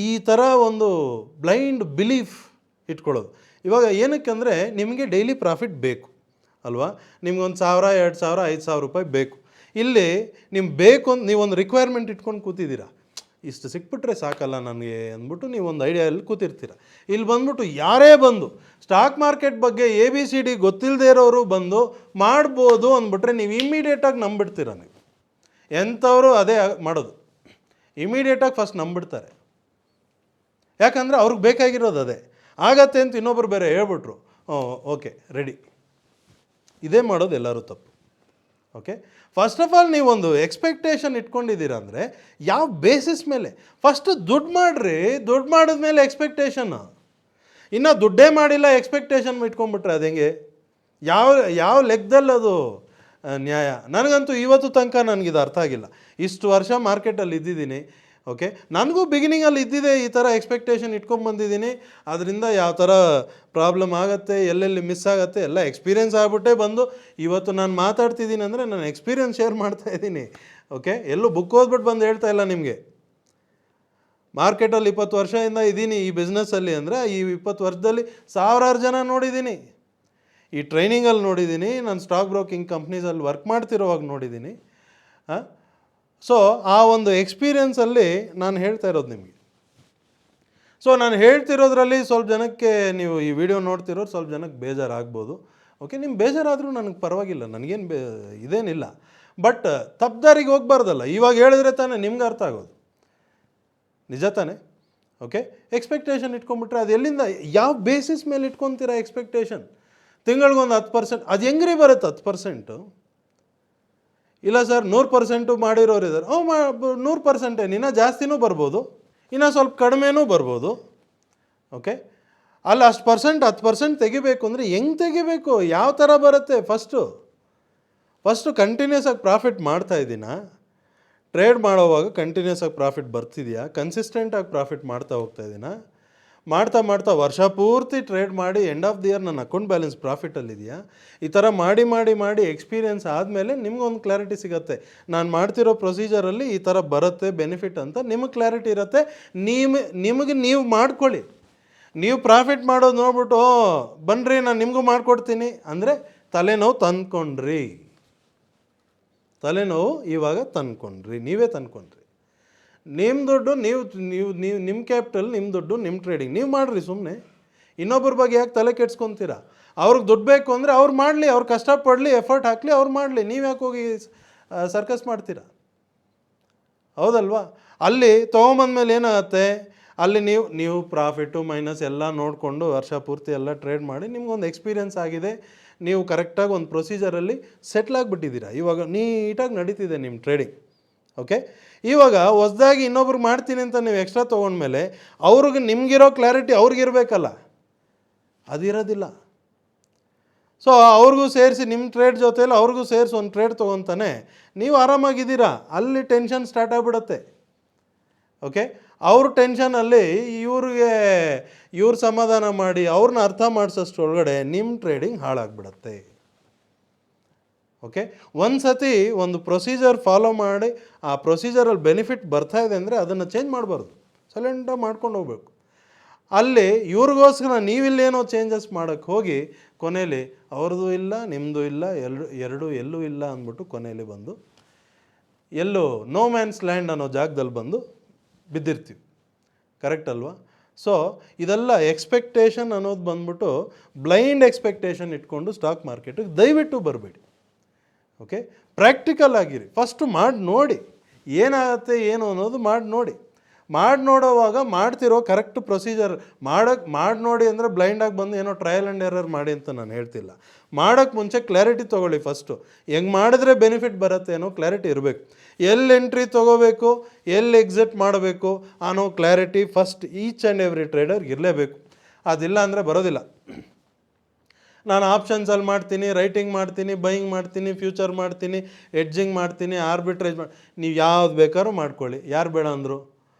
ಈ ಥರ ಒಂದು ಬ್ಲೈಂಡ್ ಬಿಲೀಫ್ ಇಟ್ಕೊಳ್ಳೋದು. ಇವಾಗ ಏನಕ್ಕೆಂದರೆ ನಿಮಗೆ ಡೈಲಿ ಪ್ರಾಫಿಟ್ ಬೇಕು ಅಲ್ವಾ, ನಿಮ್ಗೊಂದು 1,000, 2,000, 5,000 ರೂಪಾಯಿ ಬೇಕು. ಇಲ್ಲಿ ನಿಮ್ಗೆ ಬೇಕು ಅಂತ ನೀವೊಂದು ರಿಕ್ವೈರ್ಮೆಂಟ್ ಇಟ್ಕೊಂಡು ಕೂತಿದ್ದೀರಾ, ಇಷ್ಟು ಸಿಕ್ಬಿಟ್ರೆ ಸಾಕಲ್ಲ ನನಗೆ ಅಂದ್ಬಿಟ್ಟು ನೀವೊಂದು ಐಡಿಯಾದಲ್ಲಿ ಕೂತಿರ್ತೀರ. ಇಲ್ಲಿ ಬಂದ್ಬಿಟ್ಟು ಯಾರೇ ಬಂದು ಸ್ಟಾಕ್ ಮಾರ್ಕೆಟ್ ಬಗ್ಗೆ ABCD ಗೊತ್ತಿಲ್ಲದೆ ಇರೋರು ಬಂದು ಮಾಡ್ಬೋದು ಅಂದ್ಬಿಟ್ರೆ ನೀವು ಇಮ್ಮಿಡಿಯೇಟಾಗಿ ನಂಬಿಡ್ತೀರ. ನೀವು ಎಂಥವರು ಅದೇ ಮಾಡೋದು, ಇಮಿಡಿಯೇಟಾಗಿ ಫಸ್ಟ್ ನಂಬಿಡ್ತಾರೆ. ಯಾಕಂದರೆ ಅವ್ರಿಗೆ ಬೇಕಾಗಿರೋದು ಅದೇ ಆಗತ್ತೆ ಅಂತ ಇನ್ನೊಬ್ಬರು ಬೇರೆ ಹೇಳ್ಬಿಟ್ರು, ಓಕೆ ರೆಡಿ. ಇದೇ ಮಾಡೋದು ಎಲ್ಲರೂ ತಪ್ಪು. ಓಕೆ, ಫಸ್ಟ್ ಆಫ್ ಆಲ್ ನೀವೊಂದು ಎಕ್ಸ್ಪೆಕ್ಟೇಷನ್ ಇಟ್ಕೊಂಡಿದ್ದೀರ ಅಂದರೆ ಯಾವ ಬೇಸಿಸ್ ಮೇಲೆ? ಫಸ್ಟು ದುಡ್ಡು ಮಾಡಿರಿ, ದುಡ್ಡು ಮಾಡಿದ್ಮೇಲೆ ಎಕ್ಸ್ಪೆಕ್ಟೇಷನ್. ಇನ್ನು ದುಡ್ಡೇ ಮಾಡಿಲ್ಲ ಎಕ್ಸ್ಪೆಕ್ಟೇಷನ್ ಇಟ್ಕೊಂಡ್ಬಿಟ್ರೆ ಅದು ಹೆಂಗೆ? ಯಾವ ಲೆಕ್ಕದಲ್ಲಿ ಅದು ನ್ಯಾಯ? ನನಗಂತೂ ಇವತ್ತು ತನಕ ನನಗಿದು ಅರ್ಥ ಆಗಿಲ್ಲ. ಇಷ್ಟು ವರ್ಷ ಮಾರ್ಕೆಟಲ್ಲಿ ಇದ್ದಿದ್ದೀನಿ, ಓಕೆ, ನನಗೂ ಬಿಗಿನಿಂಗಲ್ಲಿ ಇದ್ದಿದೆ, ಈ ಥರ ಎಕ್ಸ್ಪೆಕ್ಟೇಷನ್ ಇಟ್ಕೊಂಡ್ಬಂದಿದ್ದೀನಿ. ಅದರಿಂದ ಯಾವ ಥರ ಪ್ರಾಬ್ಲಮ್ ಆಗುತ್ತೆ, ಎಲ್ಲೆಲ್ಲಿ ಮಿಸ್ ಆಗುತ್ತೆ ಎಲ್ಲ ಎಕ್ಸ್ಪೀರಿಯೆನ್ಸ್ ಆಗಿಬಿಟ್ಟೇ ಬಂದು ಇವತ್ತು ನಾನು ಮಾತಾಡ್ತಿದ್ದೀನಿ ಅಂದರೆ ನಾನು ಎಕ್ಸ್ಪೀರಿಯೆನ್ಸ್ ಶೇರ್ ಮಾಡ್ತಾಯಿದ್ದೀನಿ. ಓಕೆ, ಎಲ್ಲೂ ಬುಕ್ ಓದ್ಬಿಟ್ಟು ಬಂದು ಹೇಳ್ತಾ ಇಲ್ಲ ನಿಮಗೆ. ಮಾರ್ಕೆಟಲ್ಲಿ 20 ವರ್ಷದಿಂದ ಇದ್ದೀನಿ ಈ ಬಿಸ್ನೆಸ್ಸಲ್ಲಿ ಅಂದರೆ ಈ 20 ವರ್ಷದಲ್ಲಿ ಸಾವಿರಾರು ಜನ ನೋಡಿದ್ದೀನಿ, ಈ ಟ್ರೈನಿಂಗಲ್ಲಿ ನೋಡಿದ್ದೀನಿ, ನಾನು ಸ್ಟಾಕ್ ಬ್ರೋಕಿಂಗ್ ಕಂಪ್ನೀಸಲ್ಲಿ ವರ್ಕ್ ಮಾಡ್ತಿರೋವಾಗ ನೋಡಿದ್ದೀನಿ. ಸೊ ಆ ಒಂದು ಎಕ್ಸ್ಪೀರಿಯೆನ್ಸಲ್ಲಿ ನಾನು ಹೇಳ್ತಾ ಇರೋದು ನಿಮಗೆ. ಸೊ ನಾನು ಹೇಳ್ತಿರೋದ್ರಲ್ಲಿ ಸ್ವಲ್ಪ ಜನಕ್ಕೆ, ನೀವು ಈ ವಿಡಿಯೋ ನೋಡ್ತಿರೋರು ಸ್ವಲ್ಪ ಜನಕ್ಕೆ ಬೇಜಾರಾಗ್ಬೋದು. ಓಕೆ, ನಿಮ್ಗೆ ಬೇಜಾರಾದರೂ ನನಗೆ ಪರವಾಗಿಲ್ಲ, ನನಗೇನು ಇದೇನಿಲ್ಲ. ಬಟ್ ತಪ್ಪದಾರಿಗೆ ಹೋಗ್ಬಾರ್ದಲ್ಲ, ಇವಾಗ ಹೇಳಿದ್ರೆ ತಾನೇ ನಿಮ್ಗೆ ಅರ್ಥ ಆಗೋದು, ನಿಜ ತಾನೇ? ಓಕೆ, ಎಕ್ಸ್ಪೆಕ್ಟೇಷನ್ ಇಟ್ಕೊಂಡ್ಬಿಟ್ರೆ ಅದು ಎಲ್ಲಿಂದ, ಯಾವ ಬೇಸಿಸ್ ಮೇಲೆ ಇಟ್ಕೊತೀರಾ ಎಕ್ಸ್ಪೆಕ್ಟೇಷನ್? ತಿಂಗಳಿಗೊಂದು 10%, ಅದು ಹೆಂಗ್ರಿ ಬರುತ್ತೆ 10%? ಇಲ್ಲ ಸರ್ 100% ಮಾಡಿರೋರು ಇದ್ದಾರೆ. 100% ಇನ್ನೂ ಜಾಸ್ತಿನೂ ಬರ್ಬೋದು, ಇನ್ನೂ ಸ್ವಲ್ಪ ಕಡಿಮೆನೂ ಬರ್ಬೋದು. ಓಕೆ, ಅಲ್ಲಿ ಅಷ್ಟು ಪರ್ಸೆಂಟ್ 10% ತೆಗಿಬೇಕು ಅಂದರೆ ಹೆಂಗೆ ತೆಗಿಬೇಕು, ಯಾವ ಥರ ಬರುತ್ತೆ? ಫಸ್ಟು ಕಂಟಿನ್ಯೂಸ್ ಆಗಿ ಪ್ರಾಫಿಟ್ ಮಾಡ್ತಾಯಿದ್ದೀನಾ? ಟ್ರೇಡ್ ಮಾಡೋವಾಗ ಕಂಟಿನ್ಯೂಸ್ ಆಗಿ ಪ್ರಾಫಿಟ್ ಬರ್ತಿದೆಯಾ? ಕನ್ಸಿಸ್ಟೆಂಟಾಗಿ ಪ್ರಾಫಿಟ್ ಮಾಡ್ತಾ ಹೋಗ್ತಾಯಿದ್ದೀನಾ? ಮಾಡ್ತಾ ವರ್ಷ ಪೂರ್ತಿ ಟ್ರೇಡ್ ಮಾಡಿ ಎಂಡ್ ಆಫ್ ದಿ ಇಯರ್ ನನ್ನ ಅಕೌಂಟ್ ಬ್ಯಾಲೆನ್ಸ್ ಪ್ರಾಫಿಟಲ್ಲಿದೆಯಾ? ಈ ಥರ ಮಾಡಿ ಎಕ್ಸ್ಪೀರಿಯೆನ್ಸ್ ಆದಮೇಲೆ ನಿಮ್ಗೊಂದು ಕ್ಲಾರಿಟಿ ಸಿಗುತ್ತೆ. ನಾನು ಮಾಡ್ತಿರೋ ಪ್ರೊಸೀಜರಲ್ಲಿ ಈ ಥರ ಬರುತ್ತೆ ಬೆನಿಫಿಟ್ ಅಂತ ನಿಮಗೆ ಕ್ಲಾರಿಟಿ ಇರುತ್ತೆ. ನಿಮಗೆ ನೀವು ಮಾಡ್ಕೊಳ್ಳಿ. ನೀವು ಪ್ರಾಫಿಟ್ ಮಾಡೋದು ನೋಡ್ಬಿಟ್ಟು ಬನ್ನಿರಿ ನಾನು ನಿಮಗೂ ಮಾಡಿಕೊಡ್ತೀನಿ ಅಂದರೆ ತಲೆನೋವು ತಂದ್ಕೊಂಡ್ರಿ. ತಲೆನೋವು ಇವಾಗ ತಂದ್ಕೊಂಡ್ರಿ, ನೀವೇ ತಂದ್ಕೊಂಡ್ರಿ. ನಿಮ್ಮ ದುಡ್ಡು ನೀವು ನೀವು ನೀವು ನಿಮ್ಮ ಕ್ಯಾಪಿಟಲ್, ನಿಮ್ಮ ದುಡ್ಡು, ನಿಮ್ಮ ಟ್ರೇಡಿಂಗ್ ನೀವು ಮಾಡಿರಿ ಸುಮ್ಮನೆ. ಇನ್ನೊಬ್ಬರ ಬಗ್ಗೆ ಯಾಕೆ ತಲೆ ಕೆಡ್ಸ್ಕೊತೀರಾ? ಅವ್ರಿಗೆ ದುಡ್ಡು ಬೇಕು ಅಂದರೆ ಅವ್ರು ಮಾಡಲಿ, ಅವ್ರು ಕಷ್ಟಪಡಲಿ, ಎಫರ್ಟ್ ಹಾಕಲಿ, ಅವ್ರು ಮಾಡಲಿ. ನೀವು ಯಾಕೆ ಹೋಗಿ ಸರ್ಕಸ್ ಮಾಡ್ತೀರಾ? ಹೌದಲ್ವಾ? ಅಲ್ಲಿ ತೊಗೊಂಬಂದ್ಮೇಲೆ ಏನಾಗುತ್ತೆ, ಅಲ್ಲಿ ನೀವು ಪ್ರಾಫಿಟ್ಟು ಮೈನಸ್ ಎಲ್ಲ ನೋಡಿಕೊಂಡು ವರ್ಷ ಪೂರ್ತಿ ಎಲ್ಲ ಟ್ರೇಡ್ ಮಾಡಿ ನಿಮ್ಗೊಂದು ಎಕ್ಸ್ಪೀರಿಯನ್ಸ್ ಆಗಿದೆ. ನೀವು ಕರೆಕ್ಟಾಗಿ ಒಂದು ಪ್ರೊಸೀಜರಲ್ಲಿ ಸೆಟ್ಲ್ ಆಗಿಬಿಟ್ಟಿದ್ದೀರಾ. ಇವಾಗ ನೀಟಾಗಿ ನಡೀತಿದೆ ನಿಮ್ಮ ಟ್ರೇಡಿಂಗ್. ಓಕೆ, ಇವಾಗ ಹೊಸ್ದಾಗಿ ಇನ್ನೊಬ್ರಿಗೆ ಮಾಡ್ತೀನಿ ಅಂತ ನೀವು ಎಕ್ಸ್ಟ್ರಾ ತೊಗೊಂಡ್ಮೇಲೆ ಅವ್ರಿಗೆ ನಿಮಗಿರೋ ಕ್ಲಾರಿಟಿ ಅವ್ರಿಗಿರಬೇಕಲ್ಲ, ಅದಿರೋದಿಲ್ಲ. ಸೊ ಅವ್ರಿಗೂ ಸೇರಿಸಿ ನಿಮ್ಮ ಟ್ರೇಡ್ ಜೊತೆಯಲ್ಲಿ ಅವ್ರಿಗೂ ಸೇರಿಸಿ ಒಂದು ಟ್ರೇಡ್ ತೊಗೊತಾನೆ, ನೀವು ಆರಾಮಾಗಿದ್ದೀರಾ. ಅಲ್ಲಿ ಟೆನ್ಷನ್ ಸ್ಟಾರ್ಟ್ ಆಗಿಬಿಡುತ್ತೆ. ಓಕೆ, ಅವ್ರ ಟೆನ್ಷನಲ್ಲಿ ಇವ್ರು ಸಮಾಧಾನ ಮಾಡಿ ಅವ್ರನ್ನ ಅರ್ಥ ಮಾಡಿಸೋಷ್ಟ್ರೊಳಗಡೆ ನಿಮ್ಮ ಟ್ರೇಡಿಂಗ್ ಹಾಳಾಗ್ಬಿಡುತ್ತೆ. ಓಕೆ, ಒಂದು ಸತಿ ಒಂದು ಪ್ರೊಸೀಜರ್ ಫಾಲೋ ಮಾಡಿ ಆ ಪ್ರೊಸೀಜರಲ್ಲಿ ಬೆನಿಫಿಟ್ ಬರ್ತಾ ಇದೆ ಅಂದರೆ ಅದನ್ನು ಚೇಂಜ್ ಮಾಡಬಾರ್ದು, ಸೈಲೆಂಟಾಗಿ ಮಾಡ್ಕೊಂಡು ಹೋಗ್ಬೇಕು. ಅಲ್ಲಿ ಇವ್ರಿಗೋಸ್ಕರ ನೀವಿಲ್ಲೇನೋ ಚೇಂಜಸ್ ಮಾಡೋಕ್ಕೆ ಹೋಗಿ ಕೊನೆಯಲ್ಲಿ ಅವ್ರದ್ದು ಇಲ್ಲ, ನಿಮ್ಮದು ಇಲ್ಲ, ಎಲ್ಲೂ ಇಲ್ಲ ಅಂದ್ಬಿಟ್ಟು ಕೊನೆಯಲ್ಲಿ ಬಂದು ಎಲ್ಲೋ ನೋ ಮ್ಯಾನ್ಸ್ ಲ್ಯಾಂಡ್ ಅನ್ನೋ ಜಾಗದಲ್ಲಿ ಬಂದು ಬಿದ್ದಿರ್ತೀವಿ. ಕರೆಕ್ಟ್ ಅಲ್ವಾ? ಸೊ ಇದೆಲ್ಲ ಎಕ್ಸ್ಪೆಕ್ಟೇಷನ್ ಅನ್ನೋದು ಬಂದ್ಬಿಟ್ಟು ಬ್ಲೈಂಡ್ ಎಕ್ಸ್ಪೆಕ್ಟೇಷನ್ ಇಟ್ಕೊಂಡು ಸ್ಟಾಕ್ ಮಾರ್ಕೆಟಿಗೆ ದಯವಿಟ್ಟು ಬರಬೇಡಿ. ಓಕೆ, ಪ್ರಾಕ್ಟಿಕಲ್ ಆಗಿರಿ. ಫಸ್ಟು ಮಾಡಿ ನೋಡಿ ಏನಾಗುತ್ತೆ ಏನು ಅನ್ನೋದು ಮಾಡಿ ನೋಡೋವಾಗ ಮಾಡ್ತಿರೋ ಕರೆಕ್ಟ್ ಪ್ರೊಸೀಜರ್ ಮಾಡಿ ನೋಡಿ ಅಂದರೆ ಬ್ಲೈಂಡಾಗಿ ಬಂದು ಏನೋ ಟ್ರಯಲ್ ಆ್ಯಂಡ್ ಎರರ್ ಮಾಡಿ ಅಂತ ನಾನು ಹೇಳ್ತಿಲ್ಲ. ಮಾಡೋಕ್ಕೆ ಮುಂಚೆ ಕ್ಲಾರಿಟಿ ತೊಗೊಳ್ಳಿ. ಫಸ್ಟು ಹೆಂಗೆ ಮಾಡಿದ್ರೆ ಬೆನಿಫಿಟ್ ಬರುತ್ತೆ ಅನ್ನೋ ಕ್ಲಾರಿಟಿ ಇರಬೇಕು. ಎಲ್ಲಿ ಎಂಟ್ರಿ ತೊಗೋಬೇಕು, ಎಲ್ಲಿ ಎಕ್ಸಿಟ್ ಮಾಡಬೇಕು ಅನ್ನೋ clarity first each and every trader ಇರಲೇಬೇಕು. ಅದಿಲ್ಲ ಅಂದರೆ ಬರೋದಿಲ್ಲ. ನಾನು ಆಪ್ಷನ್ಸಲ್ಲಿ ಮಾಡ್ತೀನಿ, ರೈಟಿಂಗ್ ಮಾಡ್ತೀನಿ, ಬೈಯಿಂಗ್ ಮಾಡ್ತೀನಿ, ಫ್ಯೂಚರ್ ಮಾಡ್ತೀನಿ, ಎಡ್ಜಿಂಗ್ ಮಾಡ್ತೀನಿ, ಆರ್ಬಿಟ್ರೇಜ್ ನೀವು ಯಾವ್ದು ಬೇಕಾದ್ರೂ ಮಾಡ್ಕೊಳ್ಳಿ, ಯಾರು ಬೇಡ ಅಂದರು?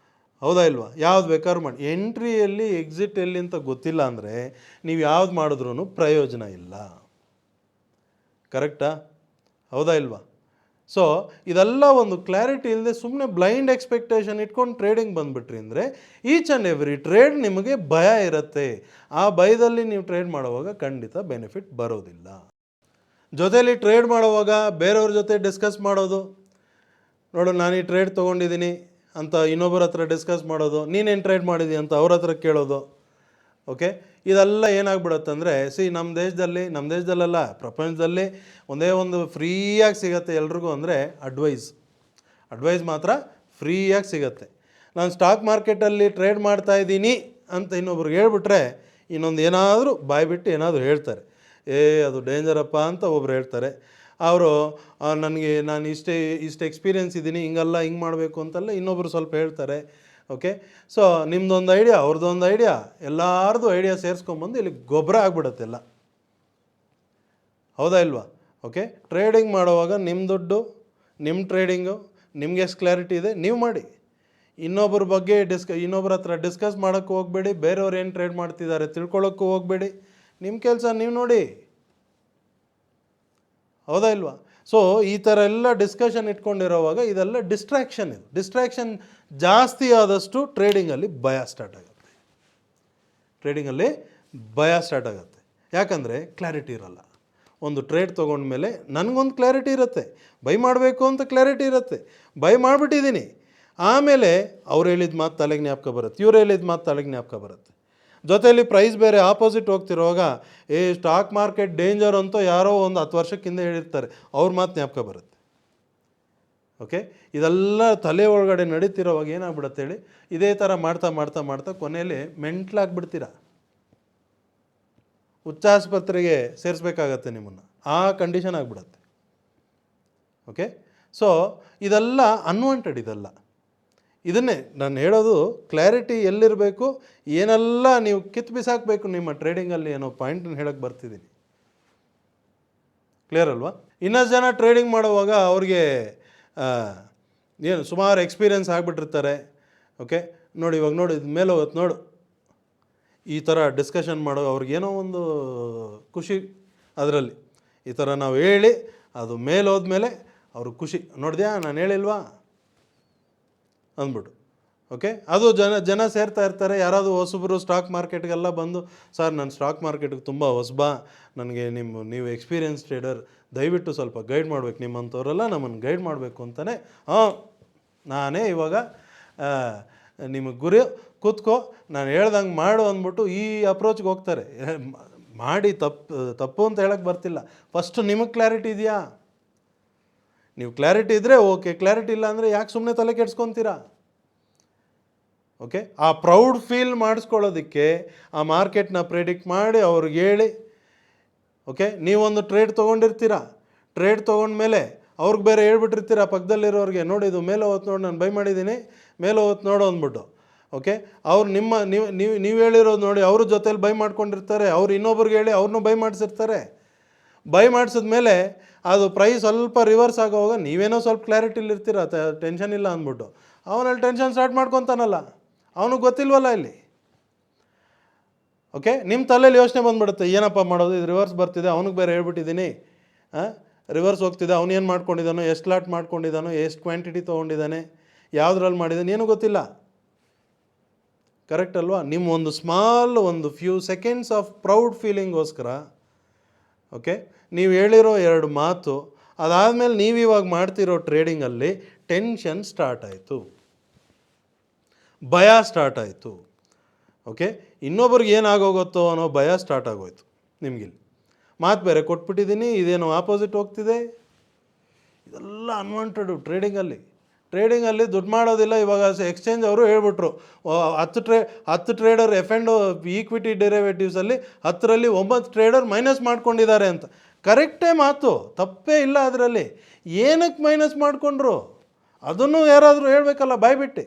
ಹೌದಾ ಇಲ್ವಾ? ಯಾವ್ದು ಬೇಕಾದ್ರೂ ಮಾಡಿ. ಎಂಟ್ರಿ ಎಲ್ಲಿ ಎಕ್ಸಿಟ್ ಎಲ್ಲಿ ಅಂತ ಗೊತ್ತಿಲ್ಲ ಅಂದರೆ ನೀವು ಯಾವ್ದು ಮಾಡಿದ್ರೂ ಪ್ರಯೋಜನ ಇಲ್ಲ. ಕರೆಕ್ಟಾ? ಹೌದಾ ಇಲ್ವಾ? ಸೊ ಇದೆಲ್ಲ ಒಂದು ಕ್ಲಾರಿಟಿ ಇಲ್ಲದೆ ಸುಮ್ಮನೆ ಬ್ಲೈಂಡ್ ಎಕ್ಸ್ಪೆಕ್ಟೇಷನ್ ಇಟ್ಕೊಂಡು ಟ್ರೇಡಿಂಗ್ ಬಂದುಬಿಟ್ರಿ ಅಂದರೆ ಈಚ್ ಆ್ಯಂಡ್ ಎವ್ರಿ ಟ್ರೇಡ್ ನಿಮಗೆ ಭಯ ಇರುತ್ತೆ. ಆ ಭಯದಲ್ಲಿ ನೀವು ಟ್ರೇಡ್ ಮಾಡುವಾಗ ಖಂಡಿತ ಬೆನಿಫಿಟ್ ಬರೋದಿಲ್ಲ. ಜೊತೆಯಲ್ಲಿ ಟ್ರೇಡ್ ಮಾಡುವಾಗ ಬೇರೆಯವ್ರ ಜೊತೆ ಡಿಸ್ಕಸ್ ಮಾಡೋದು, ನೋಡು ನಾನು ಈ ಟ್ರೇಡ್ ತೊಗೊಂಡಿದ್ದೀನಿ ಅಂತ ಇನ್ನೊಬ್ಬರ ಹತ್ರ ಡಿಸ್ಕಸ್ ಮಾಡೋದು, ನೀನೇನು ಟ್ರೇಡ್ ಮಾಡಿದ್ದೀಯ ಅಂತ ಅವ್ರ ಹತ್ರ ಕೇಳೋದು. ಓಕೆ, ಇದೆಲ್ಲ ಏನಾಗ್ಬಿಡುತ್ತೆ ಅಂದರೆ ನಮ್ಮ ದೇಶದಲ್ಲಲ್ಲ ಪ್ರಪಂಚದಲ್ಲಿ ಒಂದೇ ಒಂದು ಫ್ರೀಯಾಗಿ ಸಿಗುತ್ತೆ ಎಲ್ರಿಗೂ ಅಂದರೆ ಅಡ್ವೈಸ್ ಮಾತ್ರ ಫ್ರೀಯಾಗಿ ಸಿಗುತ್ತೆ. ನಾನು ಸ್ಟಾಕ್ ಮಾರ್ಕೆಟಲ್ಲಿ ಟ್ರೇಡ್ ಮಾಡ್ತಾಯಿದ್ದೀನಿ ಅಂತ ಇನ್ನೊಬ್ರಿಗೆ ಹೇಳ್ಬಿಟ್ರೆ ಇನ್ನೊಂದು ಏನಾದರೂ ಬಾಯ್ಬಿಟ್ಟು ಏನಾದರೂ ಹೇಳ್ತಾರೆ, ಅದು ಡೇಂಜರಪ್ಪ ಅಂತ ಒಬ್ರು ಹೇಳ್ತಾರೆ. ಅವರು ನಾನು ಇಷ್ಟು ಎಕ್ಸ್ಪೀರಿಯೆನ್ಸ್ ಇದ್ದೀನಿ, ಹಿಂಗೆ ಮಾಡಬೇಕು ಅಂತೆಲ್ಲ ಇನ್ನೊಬ್ರು ಸ್ವಲ್ಪ ಹೇಳ್ತಾರೆ. ಓಕೆ, ಸೊ ನಿಮ್ಮದೊಂದು ಐಡಿಯಾ, ಅವ್ರದ್ದೊಂದು ಐಡಿಯಾ, ಎಲ್ಲರದು ಐಡಿಯಾ ಸೇರಿಸ್ಕೊಂಬಂದು ಇಲ್ಲಿ ಗೊಬ್ಬರ ಆಗಿಬಿಡುತ್ತೆಲ್ಲ. ಹೌದಾ ಇಲ್ವಾ? ಓಕೆ, ಟ್ರೇಡಿಂಗ್ ಮಾಡುವಾಗ ನಿಮ್ಮ ದುಡ್ಡು, ನಿಮ್ಮ ಟ್ರೇಡಿಂಗು, ನಿಮ್ಗೆ ಎಷ್ಟು ಕ್ಲಾರಿಟಿ ಇದೆ ನೀವು ಮಾಡಿ. ಇನ್ನೊಬ್ಬರ ಬಗ್ಗೆ ಇನ್ನೊಬ್ಬರ ಹತ್ರ ಡಿಸ್ಕಸ್ ಮಾಡೋಕ್ಕೂ ಹೋಗಬೇಡಿ, ಬೇರೆಯವ್ರು ಏನು ಟ್ರೇಡ್ ಮಾಡ್ತಿದ್ದಾರೆ ತಿಳ್ಕೊಳ್ಳೋಕ್ಕೂ ಹೋಗಬೇಡಿ. ನಿಮ್ಮ ಕೆಲಸ ನೀವು ನೋಡಿ. ಹೌದಾ ಇಲ್ವಾ? ಸೊ ಈ ಥರ ಎಲ್ಲ ಡಿಸ್ಕಷನ್ ಇಟ್ಕೊಂಡಿರೋವಾಗ ಇದೆಲ್ಲ ಡಿಸ್ಟ್ರಾಕ್ಷನ್ ಜಾಸ್ತಿ ಆದಷ್ಟು ಟ್ರೇಡಿಂಗಲ್ಲಿ ಭಯ ಸ್ಟಾರ್ಟ್ ಆಗುತ್ತೆ. ಯಾಕಂದರೆ ಕ್ಲಾರಿಟಿ ಇರಲ್ಲ. ಒಂದು ಟ್ರೇಡ್ ತೊಗೊಂಡ್ಮೇಲೆ ನನಗೊಂದು ಕ್ಲಾರಿಟಿ ಇರುತ್ತೆ, ಬೈ ಮಾಡಬೇಕು ಅಂತ ಕ್ಲಾರಿಟಿ ಇರುತ್ತೆ, ಬೈ ಮಾಡಿಬಿಟ್ಟಿದ್ದೀನಿ. ಆಮೇಲೆ ಅವ್ರು ಹೇಳಿದ ಮಾತು ತಲೆಗೆ ಜ್ಞಾಪಕ ಬರುತ್ತೆ, ಇವ್ರು ಹೇಳಿದ ಮಾತು ತಲೆಗೆ ಜ್ಞಾಪಕ ಬರುತ್ತೆ. ಜೊತೆಯಲ್ಲಿ ಪ್ರೈಸ್ ಬೇರೆ ಆಪೋಸಿಟ್ ಹೋಗ್ತಿರುವಾಗ ಸ್ಟಾಕ್ ಮಾರ್ಕೆಟ್ ಡೇಂಜರ್ ಅಂತ ಯಾರೋ ಒಂದು 10 ವರ್ಷಕ್ಕಿಂತ ಹೇಳಿರ್ತಾರೆ, ಅವ್ರ ಮಾತು ಜ್ಞಾಪಕ ಬರುತ್ತೆ. ಓಕೆ, ಇದೆಲ್ಲ ತಲೆ ಒಳಗಡೆ ನಡೀತಿರೋವಾಗ ಏನಾಗ್ಬಿಡುತ್ತೆ ಹೇಳಿ, ಇದೇ ಥರ ಮಾಡ್ತಾ ಕೊನೆಯಲ್ಲಿ ಮೆಂಟ್ಲಾಗ್ಬಿಡ್ತೀರ. ಹುಚ್ಚಾಸ್ಪತ್ರೆಗೆ ಸೇರಿಸ್ಬೇಕಾಗತ್ತೆ ನಿಮ್ಮನ್ನು, ಆ ಕಂಡೀಷನ್ ಆಗಿಬಿಡತ್ತೆ. ಓಕೆ, ಸೊ ಇದೆಲ್ಲ ಅನ್ವಾಂಟೆಡ್. ಇದನ್ನೇ ನಾನು ಹೇಳೋದು, ಕ್ಲಾರಿಟಿ ಎಲ್ಲಿರಬೇಕು, ಏನೆಲ್ಲ ನೀವು ಕಿತ್ತು ಬಿಸಾಕಬೇಕು ನಿಮ್ಮ ಟ್ರೇಡಿಂಗಲ್ಲಿ ಅನ್ನೋ ಪಾಯಿಂಟನ್ನು ಹೇಳೋಕ್ಕೆ ಬರ್ತಿದ್ದೀನಿ. ಕ್ಲಿಯರ್ ಅಲ್ವಾ? ಇನ್ನಷ್ಟು ಜನ ಟ್ರೇಡಿಂಗ್ ಮಾಡುವಾಗ ಅವ್ರಿಗೆ ಸುಮಾರು ಎಕ್ಸ್ಪೀರಿಯೆನ್ಸ್ ಆಗಿಬಿಟ್ಟಿರ್ತಾರೆ. ಓಕೆ, ಇವಾಗ ಇದು ಮೇಲೆ ಹೋಗುತ್ತೆ ನೋಡು, ಈ ಥರ ಡಿಸ್ಕಷನ್ ಮಾಡೋ ಅವ್ರಿಗೇನೋ ಒಂದು ಖುಷಿ ಅದರಲ್ಲಿ. ಈ ಥರ ನಾವು ಹೇಳಿ ಅದು ಮೇಲೆ ಹೋದ್ಮೇಲೆ ಅವ್ರಿಗೆ ಖುಷಿ, ನೋಡಿದ್ಯಾ ನಾನು ಹೇಳಿಲ್ವಾ ಅಂದ್ಬಿಟ್ಟು. ಓಕೆ. ಅದು ಜನ ಸೇರ್ತಾ ಇರ್ತಾರೆ. ಯಾರಾದರೂ ಹೊಸಬರು ಸ್ಟಾಕ್ ಮಾರ್ಕೆಟ್ಗೆಲ್ಲ ಬಂದು, ಸರ್ ನಾನು ಸ್ಟಾಕ್ ಮಾರ್ಕೆಟ್ಗೆ ತುಂಬ ಹೊಸಬಾ, ನನಗೆ ನೀವು ಎಕ್ಸ್ಪೀರಿಯನ್ಸ್ ಟ್ರೇಡರ್, ದಯವಿಟ್ಟು ಸ್ವಲ್ಪ ಗೈಡ್ ಮಾಡ್ಬೇಕು, ನಿಮ್ಮಂಥವರೆಲ್ಲ ನಮ್ಮನ್ನು ಗೈಡ್ ಮಾಡಬೇಕು ಅಂತಲೇ ನಾನೇ ಇವಾಗ ನಿಮಗೆ ಗುರಿ ಕೂತ್ಕೋ, ನಾನು ಹೇಳ್ದಂಗೆ ಮಾಡು ಅಂದ್ಬಿಟ್ಟು ಈ ಅಪ್ರೋಚ್ಗೆ ಹೋಗ್ತಾರೆ. ಮಾಡಿ ತಪ್ಪು ಅಂತ ಹೇಳಕ್ಕೆ ಬರ್ತಿಲ್ಲ. ಫಸ್ಟು ನಿಮಗೆ ಕ್ಲಾರಿಟಿ ಇದೆಯಾ? ನೀವು ಕ್ಲಾರಿಟಿ ಇದ್ದರೆ ಓಕೆ, ಕ್ಲಾರಿಟಿ ಇಲ್ಲ ಅಂದರೆ ಯಾಕೆ ಸುಮ್ಮನೆ ತಲೆ ಕೆಡ್ಸ್ಕೊತೀರಾ? ಓಕೆ. ಆ ಪ್ರೌಡ್ ಫೀಲ್ ಮಾಡಿಸ್ಕೊಳ್ಳೋದಕ್ಕೆ ಆ ಮಾರ್ಕೆಟ್ನ ಪ್ರೆಡಿಕ್ಟ್ ಮಾಡಿ ಅವ್ರಿಗೆ ಹೇಳಿ, ಓಕೆ, ನೀವೊಂದು ಟ್ರೇಡ್ ತೊಗೊಂಡಿರ್ತೀರ, ಟ್ರೇಡ್ ತೊಗೊಂಡ್ಮೇಲೆ ಅವ್ರಿಗೆ ಬೇರೆ ಹೇಳ್ಬಿಟ್ಟಿರ್ತೀರ ಪಕ್ಕದಲ್ಲಿರೋರಿಗೆ, ನೋಡಿ ಇದು ಮೇಲೆ ಹೊತ್ತು ನೋಡಿ ನಾನು ಬೈ ಮಾಡಿದ್ದೀನಿ, ಮೇಲೆ ಹೊತ್ತು ನೋಡು ಅಂದ್ಬಿಟ್ಟು. ಓಕೆ. ಅವ್ರು ನೀವು ಹೇಳಿರೋದು ನೋಡಿ ಅವ್ರ ಜೊತೇಲಿ ಬೈ ಮಾಡ್ಕೊಂಡಿರ್ತಾರೆ, ಅವ್ರು ಇನ್ನೊಬ್ರಿಗೆ ಹೇಳಿ ಅವ್ರನ್ನೂ ಬೈ ಮಾಡಿಸಿರ್ತಾರೆ. ಬೈ ಮಾಡಿಸಿದ್ಮೇಲೆ ಅದು ಪ್ರೈಸ್ ಸ್ವಲ್ಪ ರಿವರ್ಸ್ ಆಗೋವಾಗ ನೀವೇನೋ ಸ್ವಲ್ಪ ಕ್ಲಾರಿಟಿಲಿರ್ತೀರ, ಟೆನ್ಷನ್ ಇಲ್ಲ ಅಂದ್ಬಿಟ್ಟು ಅವನಲ್ಲಿ ಟೆನ್ಷನ್ ಸ್ಟಾರ್ಟ್ ಮಾಡ್ಕೊತಾನಲ್ಲ, ಅವನಿಗೆ ಗೊತ್ತಿಲ್ವಲ್ಲ ಇಲ್ಲಿ. ಓಕೆ. ನಿಮ್ಮ ತಲೆಯಲ್ಲಿ ಯೋಚನೆ ಬಂದುಬಿಡುತ್ತೆ, ಏನಪ್ಪ ಮಾಡೋದು, ಇದು ರಿವರ್ಸ್ ಬರ್ತಿದೆ, ಅವನಿಗೆ ಬೇರೆ ಹೇಳ್ಬಿಟ್ಟಿದ್ದೀನಿ, ರಿವರ್ಸ್ ಹೋಗ್ತಿದೆ, ಅವನೇನು ಮಾಡ್ಕೊಂಡಿದ್ದಾನೋ, ಎಷ್ಟು ಲಾಟ್ ಮಾಡ್ಕೊಂಡಿದ್ದಾನೋ, ಎಷ್ಟು ಕ್ವಾಂಟಿಟಿ ತೊಗೊಂಡಿದ್ದಾನೆ, ಯಾವುದ್ರಲ್ಲಿ ಮಾಡಿದ್ದಾನೆ ಏನೂ ಗೊತ್ತಿಲ್ಲ. ಕರೆಕ್ಟ್ ಅಲ್ವಾ? ನಿಮ್ಮ ಒಂದು ಫ್ಯೂ ಸೆಕೆಂಡ್ಸ್ ಆಫ್ ಪ್ರೌಡ್ ಫೀಲಿಂಗೋಸ್ಕರ, ಓಕೆ, ನೀವು ಹೇಳಿರೋ 2 ಮಾತು, ಅದಾದಮೇಲೆ ನೀವು ಇವಾಗ ಮಾಡ್ತಿರೋ ಟ್ರೇಡಿಂಗಲ್ಲಿ ಟೆನ್ಷನ್ ಸ್ಟಾರ್ಟ್ ಆಯಿತು, ಭಯ ಸ್ಟಾರ್ಟ್ ಆಯಿತು. ಓಕೆ. ಇನ್ನೊಬ್ರಿಗೆ ಏನಾಗೋಗುತ್ತೋ ಅನ್ನೋ ಭಯ ಸ್ಟಾರ್ಟ್ ಆಗೋಯ್ತು ನಿಮಗಿಲ್ಲಿ. ಮಾತು ಬೇರೆ ಕೊಟ್ಬಿಟ್ಟಿದ್ದೀನಿ, ಇದೇನೋ ಆಪೋಸಿಟ್ ಹೋಗ್ತಿದೆ. ಇದೆಲ್ಲ ಅನ್ವಾಂಟೆಡು ಟ್ರೇಡಿಂಗಲ್ಲಿ ದುಡ್ಡು ಮಾಡೋದಿಲ್ಲ. ಇವಾಗ ಎಕ್ಸ್ಚೇಂಜ್ ಅವರು ಹೇಳ್ಬಿಟ್ರು 10 ಟ್ರೇಡರ್ ಈಕ್ವಿಟಿ ಡೆರಿವೇಟಿವ್ಸಲ್ಲಿ 10ರಲ್ಲಿ 9 ಟ್ರೇಡರ್ ಮೈನಸ್ ಮಾಡ್ಕೊಂಡಿದ್ದಾರೆ ಅಂತ. ಕರೆಕ್ಟೇ ಮಾತು, ತಪ್ಪೇ ಇಲ್ಲ ಅದರಲ್ಲಿ. ಏನಕ್ಕೆ ಮೈನಸ್ ಮಾಡಿಕೊಂಡ್ರು ಅದನ್ನು ಯಾರಾದರೂ ಹೇಳಬೇಕಲ್ಲ ಬಾಯ್ಬಿಟ್ಟು,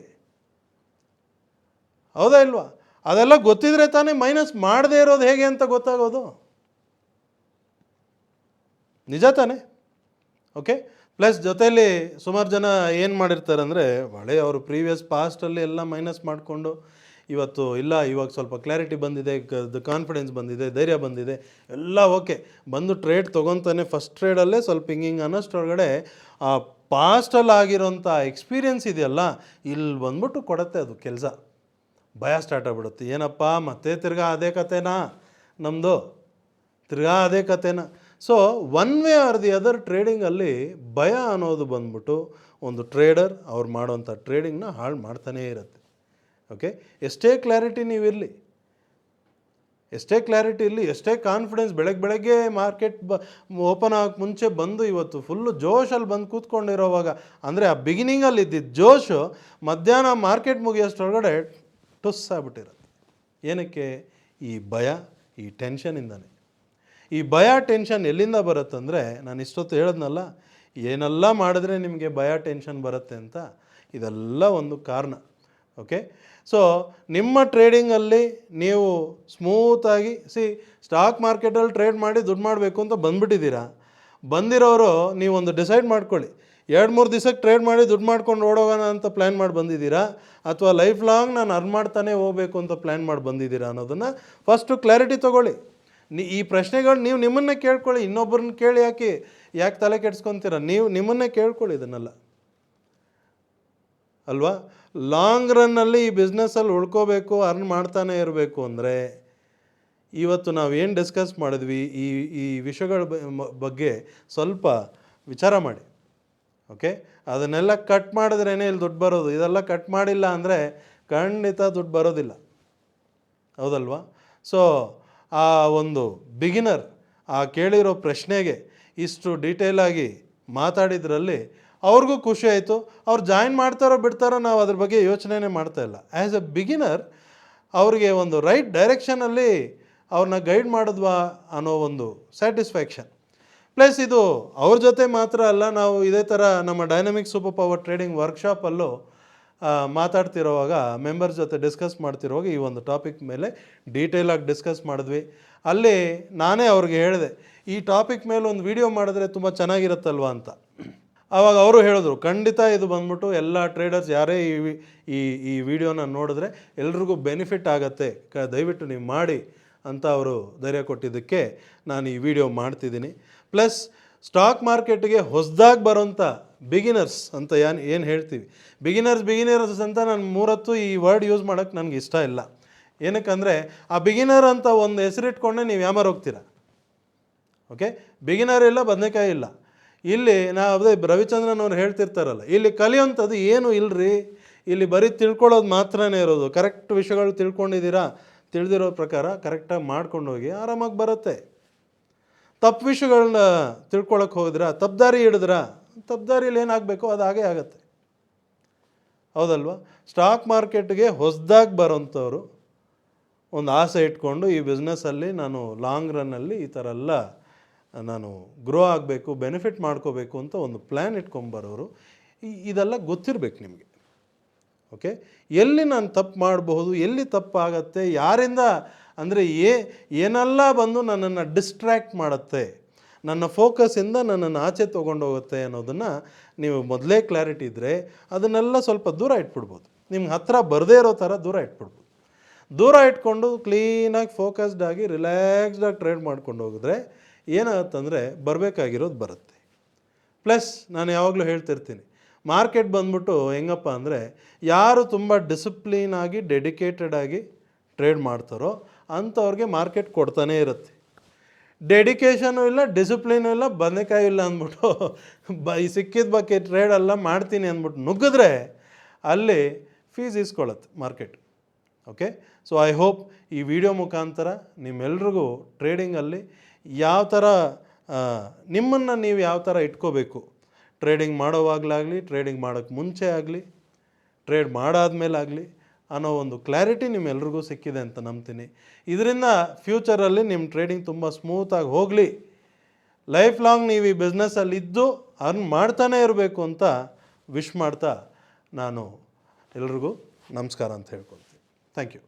ಹೌದಾ ಇಲ್ವಾ? ಅದೆಲ್ಲ ಗೊತ್ತಿದ್ರೆ ತಾನೇ ಮೈನಸ್ ಮಾಡದೇ ಇರೋದು ಹೇಗೆ ಅಂತ ಗೊತ್ತಾಗೋದು, ನಿಜ ತಾನೇ? ಓಕೆ. ಪ್ಲಸ್ ಜೊತೆಯಲ್ಲಿ ಸುಮಾರು ಜನ ಏನು ಮಾಡಿರ್ತಾರೆ ಅಂದರೆ, ಒಳ್ಳೆ ಅವರು ಪ್ರೀವಿಯಸ್ ಪಾಸ್ಟಲ್ಲಿ ಎಲ್ಲ ಮೈನಸ್ ಮಾಡಿಕೊಂಡು ಇವತ್ತು ಇಲ್ಲ, ಇವಾಗ ಸ್ವಲ್ಪ ಕ್ಲಾರಿಟಿ ಬಂದಿದೆ, ಕಾನ್ಫಿಡೆನ್ಸ್ ಬಂದಿದೆ, ಧೈರ್ಯ ಬಂದಿದೆ, ಎಲ್ಲ ಓಕೆ ಬಂದು ಟ್ರೇಡ್ ತೊಗೊತಾನೆ. ಫಸ್ಟ್ ಟ್ರೇಡಲ್ಲೇ ಸ್ವಲ್ಪ ಹಿಂಗೆ ಅನ್ನೋಷ್ಟೊಳಗಡೆ ಆ ಪಾಸ್ಟಲ್ಲಿ ಆಗಿರೋಂಥ ಎಕ್ಸ್ಪೀರಿಯೆನ್ಸ್ ಇದೆಯಲ್ಲ, ಇಲ್ಲಿ ಬಂದ್ಬಿಟ್ಟು ಕೊಡುತ್ತೆ ಅದು ಕೆಲಸ. ಭಯ ಸ್ಟಾರ್ಟ್ ಆಗಿಬಿಡುತ್ತೆ. ಏನಪ್ಪ ಮತ್ತೆ ತಿರ್ಗಾ ಅದೇ ಕಥೆನಾ ನಮ್ಮದು, ತಿರ್ಗಾ ಅದೇ ಕಥೆನಾ? So one way or the other ಟ್ರೇಡಿಂಗಲ್ಲಿ ಭಯ ಅನ್ನೋದು ಬಂದ್ಬಿಟ್ಟು ಒಂದು ಟ್ರೇಡರ್ ಅವ್ರು ಮಾಡೋವಂಥ ಟ್ರೇಡಿಂಗ್ನ ಹಾಳು ಮಾಡ್ತಾನೇ ಇರುತ್ತೆ. ಓಕೆ. ಎಷ್ಟೇ ಕ್ಲಾರಿಟಿ ನೀವಿರಲಿ, ಎಷ್ಟೇ ಕ್ಲಾರಿಟಿ ಇರಲಿ, ಎಷ್ಟೇ ಕಾನ್ಫಿಡೆನ್ಸ್, ಬೆಳಗ್ಗೆ ಮಾರ್ಕೆಟ್ ಓಪನ್ ಆಗೋಕ್ಕೆ ಮುಂಚೆ ಬಂದು ಇವತ್ತು ಫುಲ್ಲು ಜೋಶಲ್ಲಿ ಬಂದು ಕೂತ್ಕೊಂಡಿರೋವಾಗ, ಅಂದರೆ ಆ ಬಿಗಿನಿಂಗಲ್ಲಿ ಇದ್ದಿದ್ದು ಜೋಶು ಮಧ್ಯಾಹ್ನ ಮಾರ್ಕೆಟ್ ಮುಗಿಯೋಷ್ಟೊಳಗಡೆ ಟುಸ್ ಆಗ್ಬಿಟ್ಟಿರುತ್ತೆ. ಏನಕ್ಕೆ? ಈ ಭಯ, ಈ ಟೆನ್ಷನಿಂದನೇ. ಈ ಭಯ ಟೆನ್ಷನ್ ಎಲ್ಲಿಂದ ಬರುತ್ತಂದರೆ, ನಾನು ಇಷ್ಟೊತ್ತು ಹೇಳಿದ್ನಲ್ಲ ಏನೆಲ್ಲ ಮಾಡಿದ್ರೆ ನಿಮಗೆ ಭಯ ಟೆನ್ಷನ್ ಬರುತ್ತೆ ಅಂತ, ಇದೆಲ್ಲ ಒಂದು ಕಾರಣ. ಓಕೆ. ಸೊ ನಿಮ್ಮ ಟ್ರೇಡಿಂಗಲ್ಲಿ ನೀವು ಸ್ಮೂತಾಗಿ ಸ್ಟಾಕ್ ಮಾರ್ಕೆಟಲ್ಲಿ ಟ್ರೇಡ್ ಮಾಡಿ ದುಡ್ಡು ಮಾಡಬೇಕು ಅಂತ ಬಂದುಬಿಟ್ಟಿದ್ದೀರಾ. ಬಂದಿರೋರು ನೀವೊಂದು ಡಿಸೈಡ್ ಮಾಡ್ಕೊಳ್ಳಿ, 2-3 ದಿವಸಕ್ಕೆ ಟ್ರೇಡ್ ಮಾಡಿ ದುಡ್ಡು ಮಾಡ್ಕೊಂಡು ಓಡೋಗೋಣ ಅಂತ ಪ್ಲ್ಯಾನ್ ಮಾಡಿ ಬಂದಿದ್ದೀರಾ, ಅಥವಾ ಲೈಫ್ ಲಾಂಗ್ ನಾನು ಅರ್ನ್ ಮಾಡ್ತಾನೆ ಹೋಗಬೇಕು ಅಂತ ಪ್ಲ್ಯಾನ್ ಮಾಡಿ ಬಂದಿದ್ದೀರಾ ಅನ್ನೋದನ್ನು ಫಸ್ಟು ಕ್ಲಾರಿಟಿ ತೊಗೊಳ್ಳಿ. ಈ ಪ್ರಶ್ನೆಗಳು ನೀವು ನಿಮ್ಮನ್ನೇ ಕೇಳ್ಕೊಳ್ಳಿ, ಇನ್ನೊಬ್ಬರನ್ನ ಕೇಳಿ ಯಾಕೆ ತಲೆ ಕೆಡ್ಸ್ಕೊತೀರ? ನೀವು ನಿಮ್ಮನ್ನೇ ಕೇಳ್ಕೊಳ್ಳಿ ಇದನ್ನೆಲ್ಲ, ಅಲ್ವಾ? ಲಾಂಗ್ ರನ್ನಲ್ಲಿ ಈ ಬಿಸ್ನೆಸ್ಸಲ್ಲಿ ಉಳ್ಕೋಬೇಕು, ಅರ್ನ್ ಮಾಡ್ತಾನೆ ಇರಬೇಕು ಅಂದರೆ ಇವತ್ತು ನಾವು ಏನು ಡಿಸ್ಕಸ್ ಮಾಡಿದ್ವಿ ಈ ವಿಷಯಗಳ ಬಗ್ಗೆ ಸ್ವಲ್ಪ ವಿಚಾರ ಮಾಡಿ. ಓಕೆ. ಅದನ್ನೆಲ್ಲ ಕಟ್ ಮಾಡಿದ್ರೇ ಇಲ್ಲಿ ದುಡ್ಡು ಬರೋದು. ಇದೆಲ್ಲ ಕಟ್ ಮಾಡಿಲ್ಲ ಅಂದರೆ ಖಂಡಿತ ದುಡ್ಡು ಬರೋದಿಲ್ಲ, ಹೌದಲ್ವಾ? ಸೊ ಆ ಒಂದು ಬಿಗಿನರ್ ಆ ಕೇಳಿರೋ ಪ್ರಶ್ನೆಗೆ ಇಷ್ಟು ಡೀಟೇಲಾಗಿ ಮಾತಾಡಿದ್ರಲ್ಲಿ ಅವ್ರಿಗೂ ಖುಷಿ ಆಯಿತು. ಅವ್ರು ಜಾಯಿನ್ ಮಾಡ್ತಾರೋ ಬಿಡ್ತಾರೋ ನಾವು ಅದ್ರ ಬಗ್ಗೆ ಯೋಚನೆ ಮಾಡ್ತಾಯಿಲ್ಲ. ಆ್ಯಸ್ ಎ ಬಿಗಿನರ್ ಅವ್ರಿಗೆ ಒಂದು ರೈಟ್ ಡೈರೆಕ್ಷನಲ್ಲಿ ಅವ್ರನ್ನ ಗೈಡ್ ಮಾಡಿದ್ವಾ ಅನ್ನೋ ಒಂದು ಸ್ಯಾಟಿಸ್ಫ್ಯಾಕ್ಷನ್. ಪ್ಲಸ್ ಇದು ಅವ್ರ ಜೊತೆ ಮಾತ್ರ ಅಲ್ಲ, ನಾವು ಇದೇ ಥರ ನಮ್ಮ ಡೈನಮಿಕ್ ಸೂಪರ್ ಪವರ್ ಟ್ರೇಡಿಂಗ್ ವರ್ಕ್ಶಾಪಲ್ಲೂ ಮಾತಾಡ್ತಿರೋವಾಗ ಮೆಂಬರ್ಸ್ ಜೊತೆ ಡಿಸ್ಕಸ್ ಮಾಡ್ತಿರುವಾಗ ಈ ಒಂದು ಟಾಪಿಕ್ ಮೇಲೆ ಡೀಟೇಲಾಗಿ ಡಿಸ್ಕಸ್ ಮಾಡಿದ್ವಿ. ಅಲ್ಲಿ ನಾನೇ ಅವ್ರಿಗೆ ಹೇಳಿದೆ, ಈ ಟಾಪಿಕ್ ಮೇಲೆ ಒಂದು ವಿಡಿಯೋ ಮಾಡಿದ್ರೆ ತುಂಬ ಚೆನ್ನಾಗಿರುತ್ತಲ್ವ ಅಂತ. ಆವಾಗ ಅವರು ಹೇಳಿದ್ರು, ಖಂಡಿತ ಇದು ಬಂದ್ಬಿಟ್ಟು ಎಲ್ಲ ಟ್ರೇಡರ್ಸ್ ಯಾರೇ ಈ ವಿಡಿಯೋನ ನೋಡಿದ್ರೆ ಎಲ್ರಿಗೂ ಬೆನಿಫಿಟ್ ಆಗುತ್ತೆ, ದಯವಿಟ್ಟು ನೀವು ಮಾಡಿ ಅಂತ ಅವರು ಧೈರ್ಯ ಕೊಟ್ಟಿದ್ದಕ್ಕೆ ನಾನು ಈ ವಿಡಿಯೋ ಮಾಡ್ತಿದ್ದೀನಿ. ಪ್ಲಸ್ ಸ್ಟಾಕ್ ಮಾರ್ಕೆಟ್ಗೆ ಹೊಸದಾಗಿ ಬರೋಂಥ ಬಿಗಿನರ್ಸ್ ಅಂತ ಏನು ಹೇಳ್ತೀವಿ, ಬಿಗಿನರ್ಸ್ ಅಂತ ನಾನು ಮೂರತ್ತು ಈ ವರ್ಡ್ ಯೂಸ್ ಮಾಡೋಕ್ಕೆ ನನಗೆ ಇಷ್ಟ ಇಲ್ಲ. ಏನಕ್ಕಂದರೆ ಆ ಬಿಗಿನರ್ ಅಂತ ಒಂದು ಹೆಸರಿಟ್ಕೊಂಡೆ ನೀವು ಯಾಮಾರು ಹೋಗ್ತೀರ. ಓಕೆ, ಬಿಗಿನರ್ ಇಲ್ಲ, ಬದನೆಕಾಯಿ ಇಲ್ಲ. ಇಲ್ಲಿ ಅದೇ ರವಿಚಂದ್ರನ್ ಅವ್ರು ಹೇಳ್ತಿರ್ತಾರಲ್ಲ, ಇಲ್ಲಿ ಕಲಿಯೋಂಥದ್ದು ಏನೂ ಇಲ್ಲರಿ, ಇಲ್ಲಿ ಬರೀ ತಿಳ್ಕೊಳ್ಳೋದು ಮಾತ್ರನೇ ಇರೋದು. ಕರೆಕ್ಟ್ ವಿಷಯಗಳು ತಿಳ್ಕೊಂಡಿದ್ದೀರಾ, ತಿಳಿದಿರೋ ಪ್ರಕಾರ ಕರೆಕ್ಟಾಗಿ ಮಾಡ್ಕೊಂಡು ಹೋಗಿ ಆರಾಮಾಗಿ ಬರುತ್ತೆ. ತಪ್ಪು ವಿಷಯಗಳನ್ನ ತಿಳ್ಕೊಳಕ್ಕೆ ಹೋಗಿದ್ರಾ, ತಪ್ಪುದಾರಿ ಹಿಡಿದ್ರಾ, ತಪ್ಪುದಾರಿಲಿ ಏನಾಗಬೇಕೋ ಅದು ಹಾಗೇ ಆಗುತ್ತೆ, ಹೌದಲ್ವಾ? ಸ್ಟಾಕ್ ಮಾರ್ಕೆಟ್ಗೆ ಹೊಸದಾಗಿ ಬರೋಂಥವ್ರು ಒಂದು ಆಸೆ ಇಟ್ಕೊಂಡು ಈ ಬಿಸ್ನೆಸ್ಸಲ್ಲಿ ನಾನು ಲಾಂಗ್ ರನ್ನಲ್ಲಿ ಈ ಥರ ಎಲ್ಲ ನಾನು ಗ್ರೋ ಆಗಬೇಕು, ಬೆನಿಫಿಟ್ ಮಾಡ್ಕೋಬೇಕು ಅಂತ ಒಂದು ಪ್ಲ್ಯಾನ್ ಇಟ್ಕೊಂಬರೋರು ಇದೆಲ್ಲ ಗೊತ್ತಿರಬೇಕು ನಿಮಗೆ. ಓಕೆ, ಎಲ್ಲಿ ನಾನು ತಪ್ಪು ಮಾಡಬಹುದು, ಎಲ್ಲಿ ತಪ್ಪಾಗತ್ತೆ, ಯಾರಿಂದ ಅಂದರೆ ಏನೆಲ್ಲ ಬಂದು ನನ್ನನ್ನು ಡಿಸ್ಟ್ರ್ಯಾಕ್ಟ್ ಮಾಡುತ್ತೆ, ನನ್ನ ಫೋಕಸ್ಸಿಂದ ನನ್ನನ್ನು ಆಚೆ ತೊಗೊಂಡೋಗುತ್ತೆ ಅನ್ನೋದನ್ನು ನೀವು ಮೊದಲೇ ಕ್ಲಾರಿಟಿ ಇದ್ದರೆ ಅದನ್ನೆಲ್ಲ ಸ್ವಲ್ಪ ದೂರ ಇಟ್ಬಿಡ್ಬೋದು. ನಿಮ್ಗೆ ಹತ್ತಿರ ಬರದೇ ಇರೋ ಥರ ದೂರ ಇಟ್ಬಿಡ್ಬೋದು. ದೂರ ಇಟ್ಕೊಂಡು ಕ್ಲೀನಾಗಿ ಫೋಕಸ್ಡಾಗಿ ರಿಲ್ಯಾಕ್ಸ್ಡಾಗಿ ಟ್ರೇಡ್ ಮಾಡ್ಕೊಂಡು ಹೋಗಿದ್ರೆ ಏನಾಗುತ್ತಂದರೆ ಬರಬೇಕಾಗಿರೋದು ಬರುತ್ತೆ. ಪ್ಲಸ್ ನಾನು ಯಾವಾಗಲೂ ಹೇಳ್ತಿರ್ತೀನಿ, ಮಾರ್ಕೆಟ್ ಬಂದ್ಬಿಟ್ಟು ಹೆಂಗಪ್ಪ ಅಂದರೆ ಯಾರು ತುಂಬ ಡಿಸಿಪ್ಲೀನಾಗಿ ಡೆಡಿಕೇಟೆಡಾಗಿ ಟ್ರೇಡ್ ಮಾಡ್ತಾರೋ ಅಂಥವ್ರಿಗೆ ಮಾರ್ಕೆಟ್ ಕೊಡ್ತಾನೇ ಇರುತ್ತೆ. ಡೆಡಿಕೇಶನು ಇಲ್ಲ, ಡಿಸಿಪ್ಲಿನೂ ಇಲ್ಲ, ಬದನೆಕಾಯಿ ಇಲ್ಲ ಅಂದ್ಬಿಟ್ಟು ಈ ಸಿಕ್ಕಿದ ಬಗ್ಗೆ ಟ್ರೇಡೆಲ್ಲ ಮಾಡ್ತೀನಿ ಅಂದ್ಬಿಟ್ಟು ನುಗ್ಗಿದ್ರೆ ಅಲ್ಲಿ ಫೀಸ್ ಇಸ್ಕೊಳ್ಳುತ್ತೆ market. Okay, so I hope ಈ ವಿಡಿಯೋ ಮುಖಾಂತರ ನಿಮ್ಮೆಲ್ರಿಗೂ ಟ್ರೇಡಿಂಗಲ್ಲಿ ಯಾವ ಥರ ನಿಮ್ಮನ್ನು ನೀವು ಯಾವ ಥರ ಇಟ್ಕೋಬೇಕು, ಟ್ರೇಡಿಂಗ್ ಮಾಡೋವಾಗಲಾಗಲಿ, ಟ್ರೇಡಿಂಗ್ ಮಾಡೋಕ್ಕೆ ಮುಂಚೆ ಆಗಲಿ, ಟ್ರೇಡ್ ಮಾಡಾದ್ಮೇಲಾಗಲಿ ಅನ್ನೋ ಒಂದು ಕ್ಲಾರಿಟಿ ನಿಮ್ಮೆಲ್ರಿಗೂ ಸಿಕ್ಕಿದೆ ಅಂತ ನಂಬ್ತೀನಿ. ಇದರಿಂದ ಫ್ಯೂಚರಲ್ಲಿ ನಿಮ್ಮ ಟ್ರೇಡಿಂಗ್ ತುಂಬ ಸ್ಮೂತಾಗಿ ಹೋಗಲಿ, ಲೈಫ್ ಲಾಂಗ್ ನೀವು ಈ ಬಿಸ್ನೆಸ್ಸಲ್ಲಿದ್ದು ಅರ್ನ್ ಮಾಡ್ತಾನೇ ಇರಬೇಕು ಅಂತ ವಿಶ್ ಮಾಡ್ತಾ ನಾನು ಎಲ್ರಿಗೂ ನಮಸ್ಕಾರ ಅಂತ ಹೇಳ್ಕೊಳ್ತೀನಿ. Thank you.